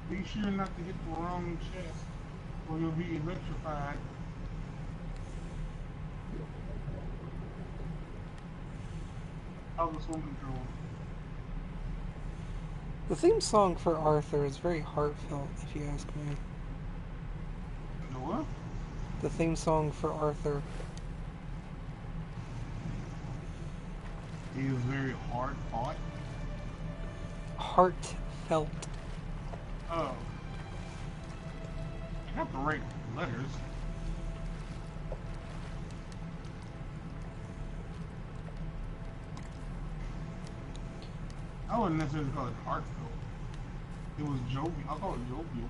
Speaker 3: Be sure not to hit the wrong chest, or you'll be electrified. How's the swim control?
Speaker 1: The theme song for Arthur is very heartfelt, if you ask me.
Speaker 3: The what?
Speaker 1: The theme song for Arthur.
Speaker 3: He is very hard fought.
Speaker 1: Heartfelt.
Speaker 3: Oh. I got the right letters. I wouldn't necessarily call it heartfelt. It was jovial. I'll call it jovial.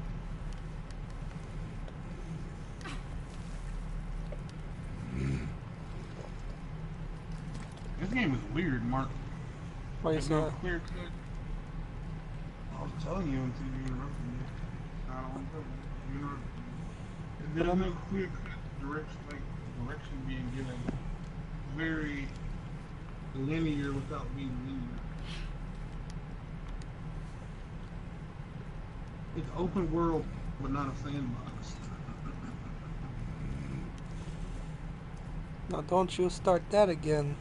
Speaker 3: This game is weird, Mark.
Speaker 1: Why you
Speaker 3: There's
Speaker 1: say
Speaker 3: no
Speaker 1: that?
Speaker 3: clear cut. I was telling you until you interrupted me. I don't want to you interrupted me. There's no clear cut direction being given. Very linear without being linear. It's open world, but not a sandbox.
Speaker 1: Now don't you start that again.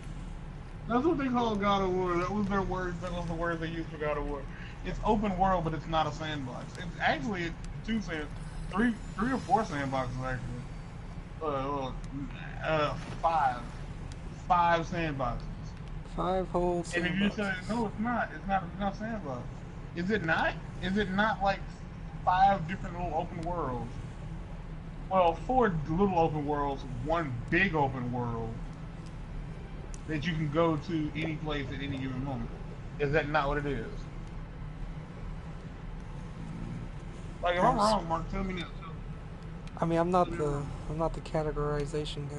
Speaker 3: That's what they call God of War. That was their words. That was the words they used for God of War. It's open world, but it's not a sandbox. It's actually three or four sandboxes actually. Five sandboxes.
Speaker 1: 5 holes.
Speaker 3: And if you say no, it's not. It's not a sandbox. Is it not? Is it not like 5 different little open worlds? Well, 4 little open worlds, 1 big open world that you can go to any place at any given moment. Is that not what it is? Like if I'm
Speaker 1: As,
Speaker 3: wrong, Mark, tell me now.
Speaker 1: I mean,
Speaker 3: Tell me I'm wrong.
Speaker 1: I'm not the categorization guy.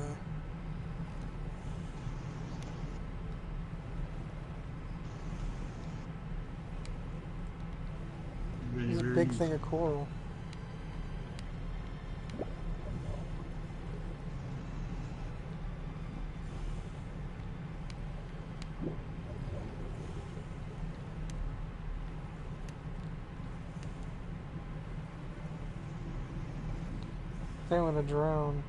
Speaker 1: There's a
Speaker 3: Very
Speaker 1: big thing
Speaker 3: useful.
Speaker 1: of coral. I think I'm gonna drown.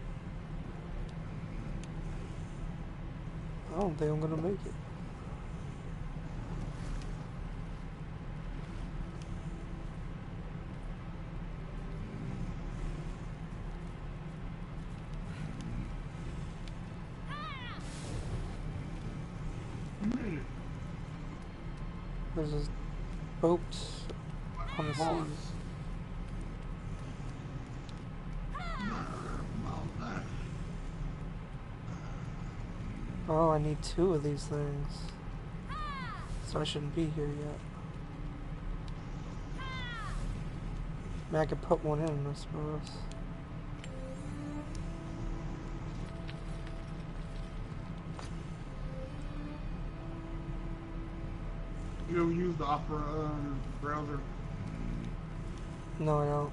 Speaker 1: I don't think I'm gonna make it.
Speaker 3: You made it.
Speaker 1: There's a boat on the sea.
Speaker 3: Boss.
Speaker 1: Oh, I need two of these things. So I shouldn't be here yet. I mean, I could put one in, I suppose.
Speaker 3: You ever use the Opera browser?
Speaker 1: No, I don't.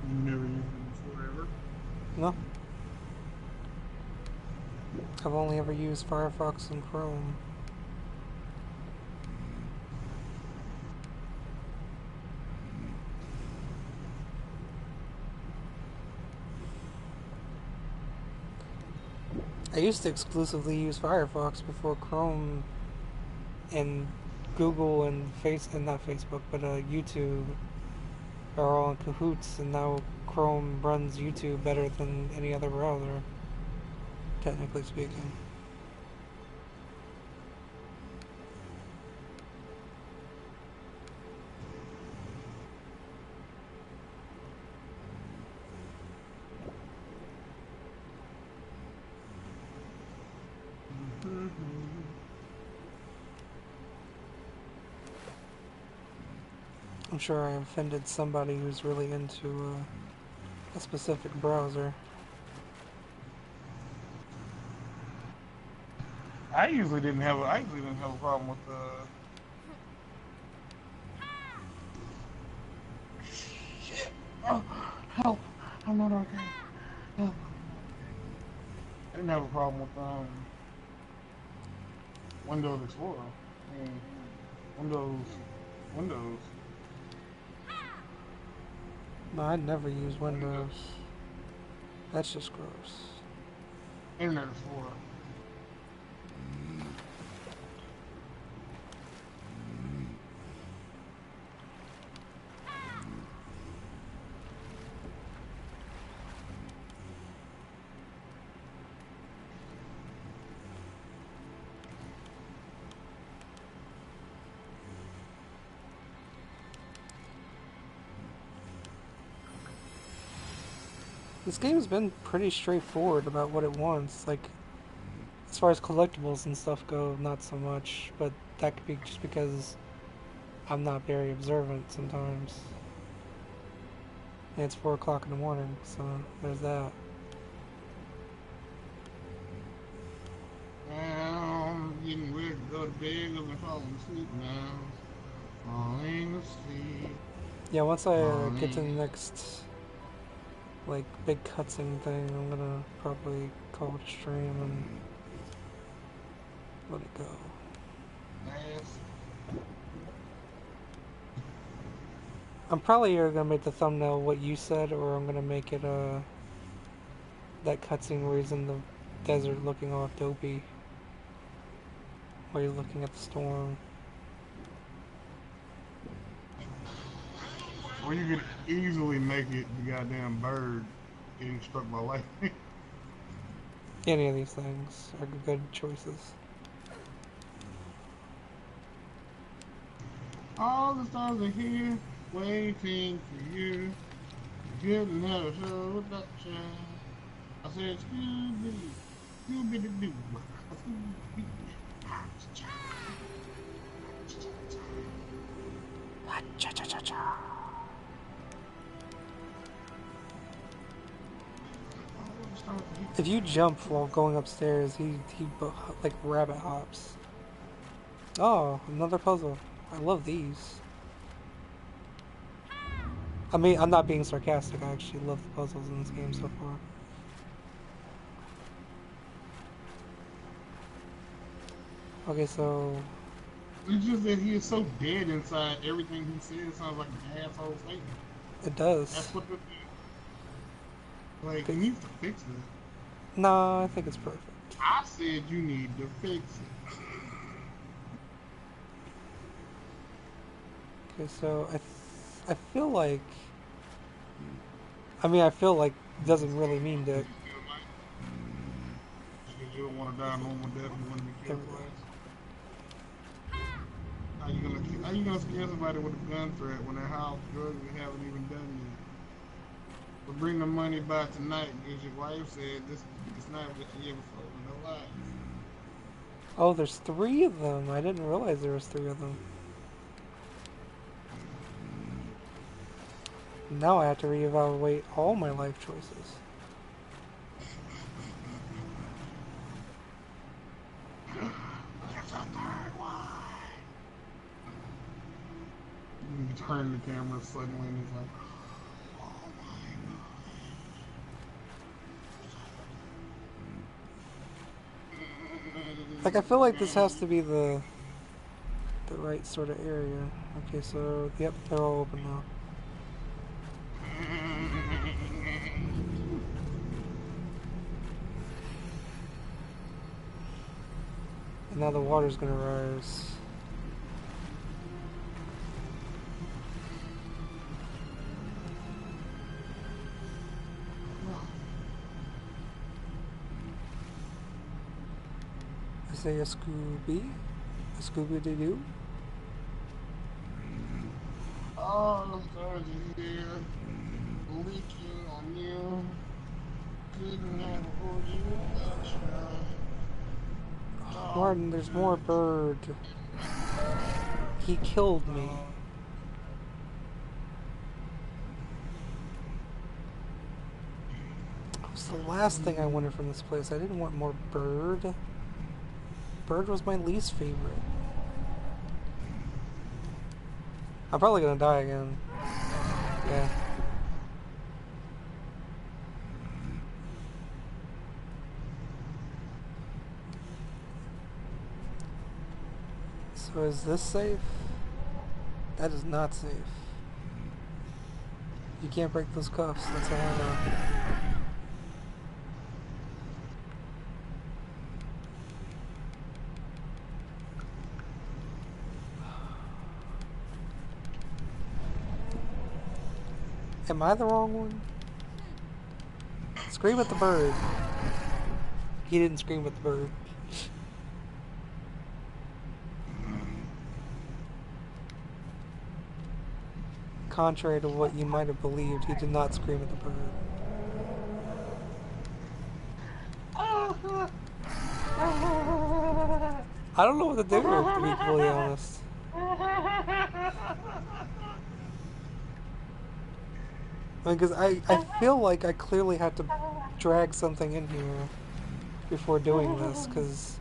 Speaker 3: You never used it before ever?
Speaker 1: No. I've only ever used Firefox and Chrome. I used to exclusively use Firefox before Chrome and Google and not Facebook, but YouTube are all in cahoots, and now Chrome runs YouTube better than any other browser, technically speaking. I'm sure I offended somebody who's really into a specific browser.
Speaker 3: I usually didn't have a problem with shit. Oh, help. I'm not okay. Help. I didn't have a problem with Windows Explorer. I mean, Windows.
Speaker 1: No, I'd never use
Speaker 3: Windows.
Speaker 1: Windows. That's just gross.
Speaker 3: Internet Explorer.
Speaker 1: This game's been pretty straightforward about what it wants. Like, as far as collectibles and stuff go, not so much. But that could be just because I'm not very observant sometimes. And it's 4 o'clock in the morning, so there's that.
Speaker 3: I'm getting ready to go to bed because I'm falling asleep now. Falling asleep.
Speaker 1: Yeah, once I get to the
Speaker 3: Falling.
Speaker 1: next, like, big cutscene thing, I'm gonna probably call it a stream and let it go.
Speaker 3: Yes.
Speaker 1: I'm probably either gonna make the thumbnail what you said, or I'm gonna make it that cutscene where he's in the desert looking all dopey, while you're looking at the storm.
Speaker 3: Or you could easily make it the goddamn bird getting struck by lightning.
Speaker 1: Any of these things are good choices.
Speaker 3: All the stars are here, waiting for you. You never show with that child. I said, Scooby, Scooby Doo.
Speaker 1: If you jump while going upstairs, like rabbit hops. Oh, another puzzle. I love these. I mean, I'm not being sarcastic. I actually love the puzzles in this game so far. Okay, so
Speaker 3: It's just that he is so dead inside. Everything he says sounds like an asshole statement.
Speaker 1: it does.
Speaker 3: That's what the like. He
Speaker 1: Okay.
Speaker 3: needs to fix it.
Speaker 1: Nah, I think it's perfect.
Speaker 3: I said you need to fix it.
Speaker 1: Okay, so I feel like. I mean, I feel like doesn't really mean to.
Speaker 3: Because you don't want to die a normal death. You want to be
Speaker 1: There
Speaker 3: killed
Speaker 1: we go.
Speaker 3: twice. How you gonna scare somebody with a gun threat when their house drugs they haven't even done yet? But bring the money by tonight because your wife said this night what she ever told no lie.
Speaker 1: Oh, there's 3 of them. I didn't realize there was 3 of them. Now I have to reevaluate all my life choices.
Speaker 3: That's a third one. You turn the camera suddenly and it's like, oh my
Speaker 1: Like, I feel like this has to be the right sort of area. Okay, so yep, they're all open now. And now the water's gonna rise. I say a Scooby-Doo.
Speaker 3: Oh, stars are here, leaking on you. Couldn't have hold you extra.
Speaker 1: Martin, there's more bird. He killed me. That was the last thing I wanted from this place. I didn't want more bird. Bird was my least favorite. I'm probably gonna die again. Yeah. So is this safe? That is not safe. You can't break those cuffs, that's all I know. Am I the wrong one? Scream at the bird. He didn't scream at the bird. Contrary to what you might have believed, he did not scream at the bird. I don't know what to do, to be completely honest. I mean, because I feel like I clearly had to drag something in here before doing this, because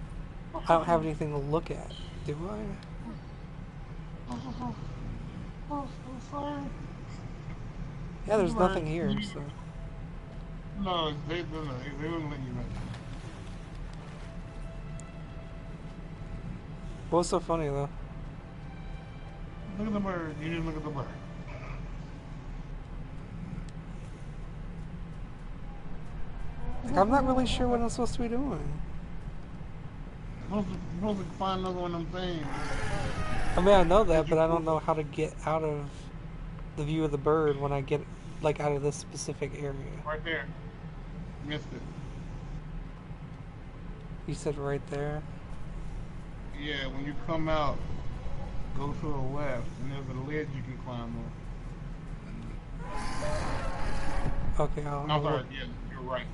Speaker 1: I don't have anything to look at, do I?
Speaker 3: Oh, sorry.
Speaker 1: Yeah, there's nothing here, so...
Speaker 3: No, they wouldn't let you back.
Speaker 1: What's so funny, though?
Speaker 3: Look at the bird. You just look at the bird.
Speaker 1: Like, I'm not really sure what I'm supposed to be doing.
Speaker 3: You're supposed to find another one of them things.
Speaker 1: I mean, I know that, but I don't know how to get out of the view of the bird when I get, like, out of this specific area.
Speaker 3: Right there. Missed it.
Speaker 1: You said right there?
Speaker 3: Yeah, when you come out, go to the left, and there's a ledge you can climb up.
Speaker 1: Okay,
Speaker 3: No, I'm sorry. Yeah, you're right.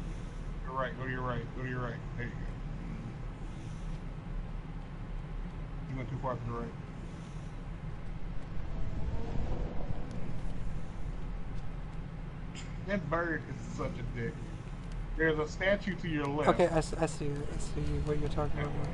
Speaker 3: You're right. Go to your right. Go to your right. There you go. You went too far to the right. That bird is such a dick. There's a statue to your left.
Speaker 1: Okay, I see it. I see what you're talking about now.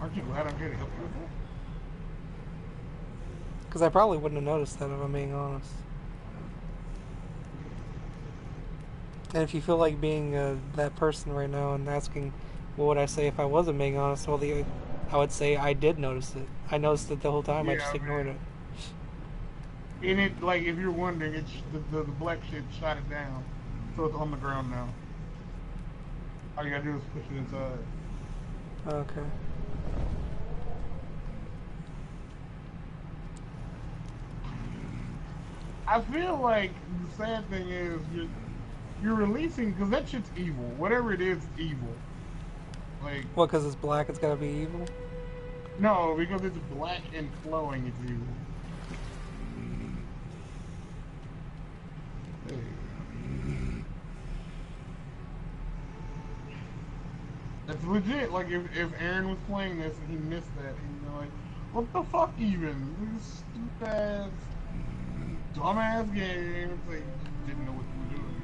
Speaker 3: Aren't you glad I'm here to help you with that?
Speaker 1: Because I probably wouldn't have noticed that if I'm being honest. And if you feel like being that person right now and asking, what would I say if I wasn't being honest? Well, I would say I did notice it. I noticed it the whole time. I
Speaker 3: Yeah,
Speaker 1: just ignored it.
Speaker 3: man. And it, like, if you're wondering, it's the black shit shot it down, so it's on the ground now. All you gotta do is push it inside.
Speaker 1: Okay.
Speaker 3: I feel like the sad thing is you're releasing, because that shit's evil. Whatever it is, it's evil. Like,
Speaker 1: What, because it's black, it's gotta be evil?
Speaker 3: no, because it's black and flowing, it's evil. Hey. That's legit. Like, if Aaron was playing this and he missed that, he'd be like, what the fuck even? This stupid ass, dumbass game. It's like, you didn't know what you were doing.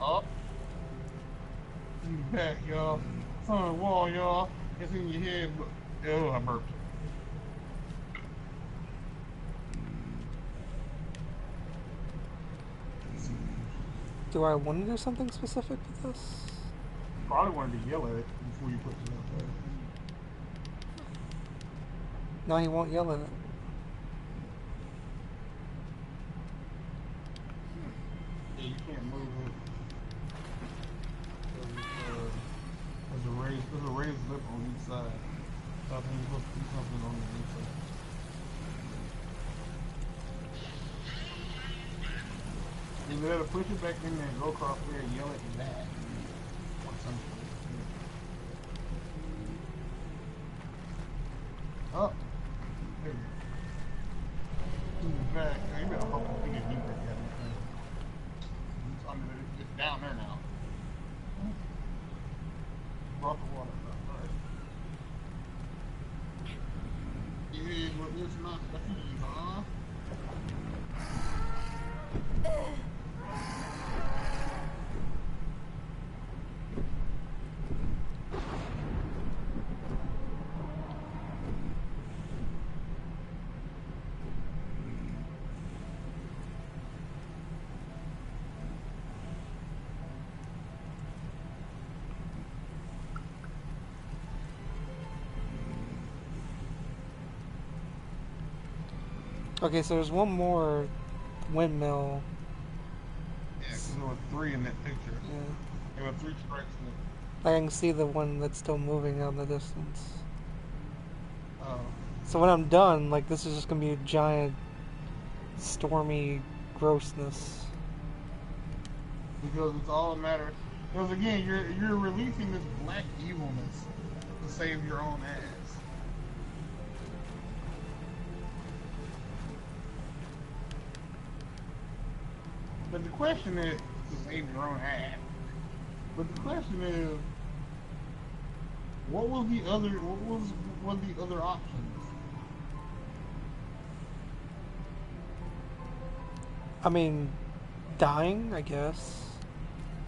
Speaker 3: Up. In the back, y'all. It's on the wall, y'all. It's in your head, but oh, I burped.
Speaker 1: Do I want to do something specific with this?
Speaker 3: Probably wanted to yell at it before you put it out there.
Speaker 1: No, he won't yell at it.
Speaker 3: Yeah, you can't move it. There's a raised lip on each side. So I think you're supposed to do something on the inside. You better push it back in there and go across there and yell at your dad. Or something. Oh. There you go. In the back. Now, you better hope you get deeper at that. It's under there. It's down there now. Brought the water up. Alright. Yeah, but it's not the fees, huh?
Speaker 1: Okay, so there's one more windmill.
Speaker 3: Yeah, because there were 3 in that picture.
Speaker 1: Yeah.
Speaker 3: There were 3 strikes in it.
Speaker 1: I can see the one that's still moving out in the distance.
Speaker 3: Oh.
Speaker 1: So when I'm done, like, this is just gonna be a giant, stormy grossness.
Speaker 3: Because it's all a matter. Because again, you're releasing this black evilness to save your own ass. But the question is to save your own ass. But the question is, what was the other options?
Speaker 1: I mean, dying, I guess.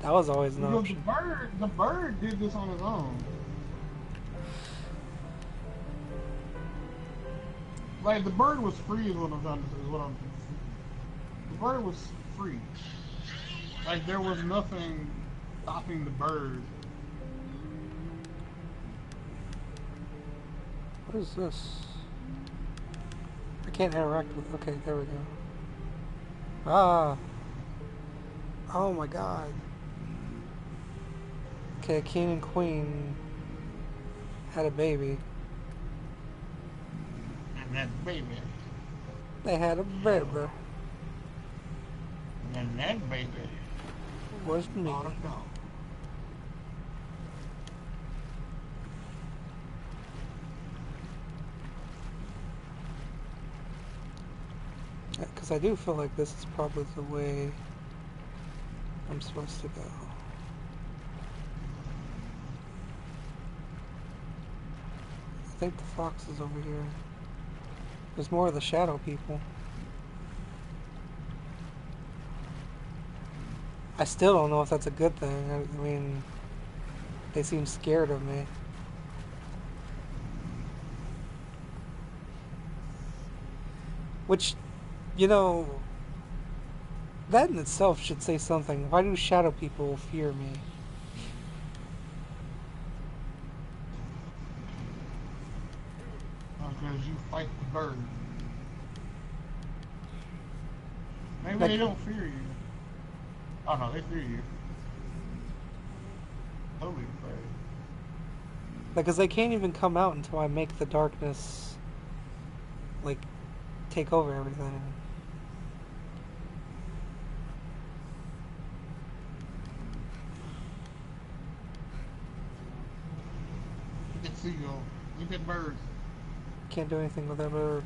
Speaker 1: That was always an
Speaker 3: Because
Speaker 1: option.
Speaker 3: the bird did this on his own. Like, the bird was free is what I'm trying to say. The bird was free. Like, there was nothing stopping the bird.
Speaker 1: What is this? I can't interact with. Okay, there we go. Ah. Oh my god. Okay, king and queen had a baby.
Speaker 3: And that baby.
Speaker 1: They had a baby.
Speaker 3: And that baby
Speaker 1: Was me.
Speaker 3: ought to go.
Speaker 1: Because I do feel like this is probably the way I'm supposed to go. I think the fox is over here. There's more of the shadow people. I still don't know if that's a good thing. I mean, they seem scared of me. Which, you know, that in itself should say something. Why do shadow people fear me?
Speaker 2: Because you fight the bird. Maybe
Speaker 1: Like,
Speaker 2: they don't fear you. Oh no, they fear you. Totally afraid.
Speaker 1: because they can't even come out until I make the darkness, like, take over everything.
Speaker 2: Look at seagull. Look at bird.
Speaker 1: Can't do anything with that bird.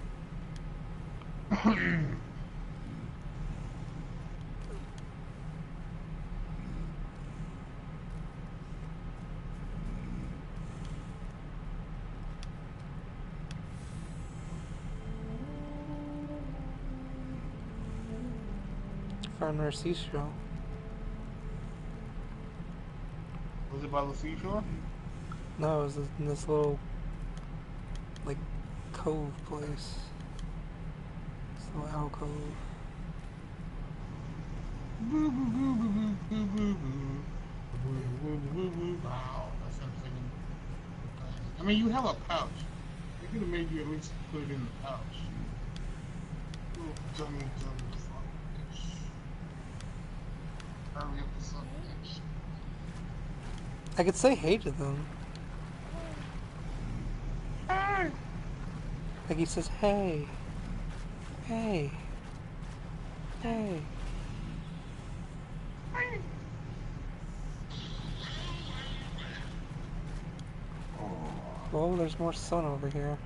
Speaker 1: Farmer Seashell.
Speaker 2: Was it by the seashore?
Speaker 1: No, it was in this little, like, cove place. This little alcove.
Speaker 2: Boo boo boo boo boo boo boo boo. Boo boo boo boo. Wow, that's something. I mean, you have a pouch. They could have made you at least put it in the pouch. Little dummy, dummy fuck. Hurry up with something.
Speaker 1: I could say hey to them.
Speaker 2: Hey!
Speaker 1: Like he says, hey. Hey. Hey.
Speaker 2: Hey!
Speaker 1: Well, there's more sun over here.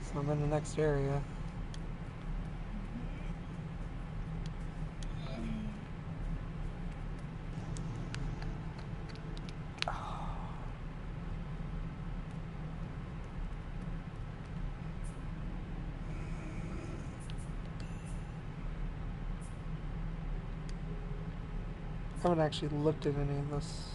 Speaker 1: So I'm in the next area. I haven't actually looked at any of this.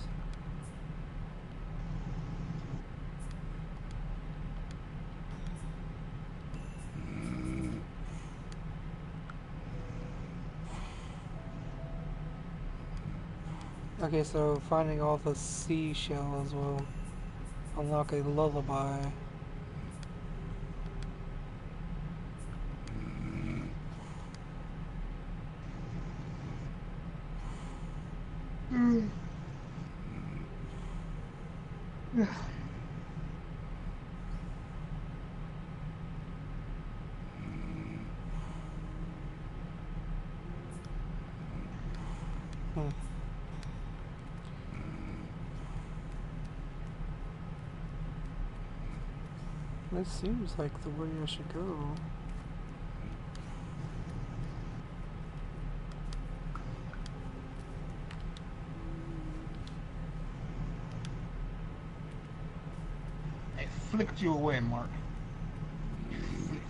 Speaker 1: Okay, so finding all the seashells will unlock a lullaby. Hmm. That seems like the way I should go.
Speaker 2: I flicked you away, Mark. Flicked you away.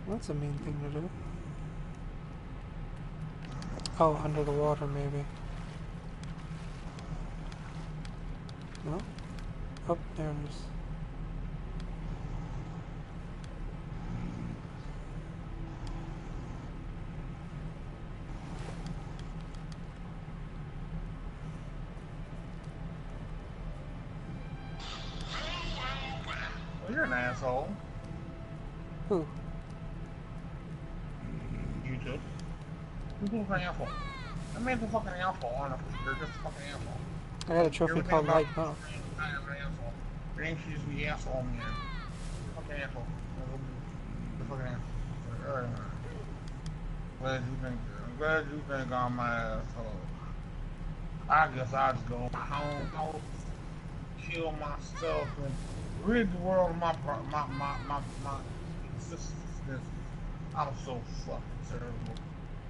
Speaker 1: That's a mean thing to do. Oh, under the water, maybe. No? Oh, there it is.
Speaker 2: Well, you're an asshole.
Speaker 1: Who?
Speaker 2: You too. Who's an asshole? I made the fucking asshole, honestly. You're just a fucking asshole.
Speaker 1: I got a trophy
Speaker 2: Everything
Speaker 1: called
Speaker 2: about
Speaker 1: Light Up.
Speaker 2: I am an asshole. Your name should just be asshole, man. Fucking asshole. The fucking asshole. Alright. I'm glad you think I'm my asshole. I guess I'll just go home, I'll kill myself and rid the world of my this. I'm so fucking terrible.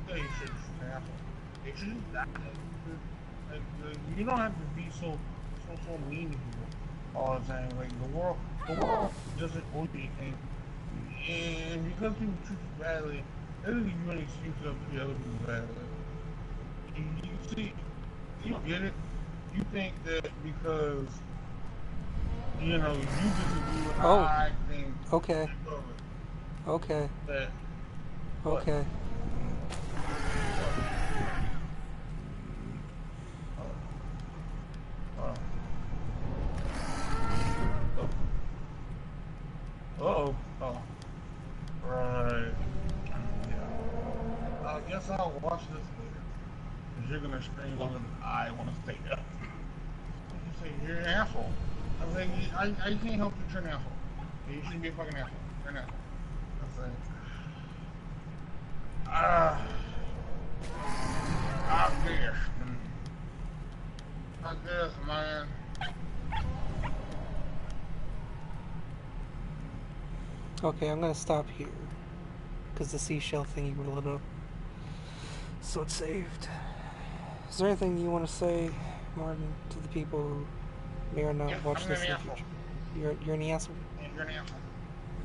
Speaker 2: They should snap. They should die. You don't have to be so mean to people all the time. Like the world doesn't owe you anything, and because people treat you badly, it doesn't give you an excuse to treat other people badly. You see, you get it. You think that because you disagree with how
Speaker 1: Oh,
Speaker 2: I think
Speaker 1: okay, okay,
Speaker 2: that what?
Speaker 1: okay.
Speaker 2: Uh, uh-oh. Oh, right. Yeah. I guess I'll watch this later. Because you're going to scream longer than I want to stay up. You say, you're an asshole. I was like, I can't help that you're an asshole. You shouldn't be a fucking asshole. You're an asshole. I was like, I guess. I guess, man.
Speaker 1: Okay, I'm gonna stop here. Because the seashell thingy will lit up. So it's saved. Is there anything you want to say, Martin, to the people who may or not
Speaker 2: Yeah,
Speaker 1: watch
Speaker 2: I'm
Speaker 1: this
Speaker 2: an
Speaker 1: in the
Speaker 2: asshole.
Speaker 1: future? You're an asshole?
Speaker 2: Yeah, you're an asshole.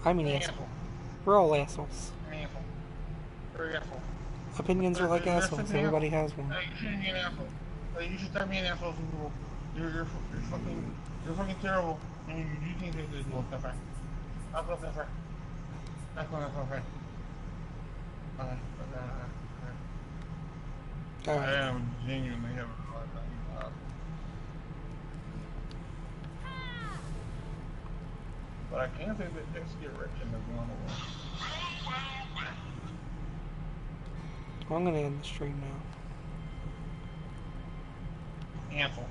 Speaker 1: I'm an
Speaker 2: You're an
Speaker 1: asshole.
Speaker 2: asshole.
Speaker 1: We're all assholes.
Speaker 2: You're an asshole. You're an asshole.
Speaker 1: Opinions are like assholes. Everybody has one.
Speaker 2: Hey, you shouldn't be an asshole. Hey, you should start being an asshole to people. You're fucking terrible. And you think that this is not fair. That's not fair. That's not fair. Okay. I
Speaker 1: Alright.
Speaker 2: am genuinely having a hard time. But I can say that X get rich in this one away.
Speaker 1: I'm gonna end the stream now.
Speaker 2: Asshole.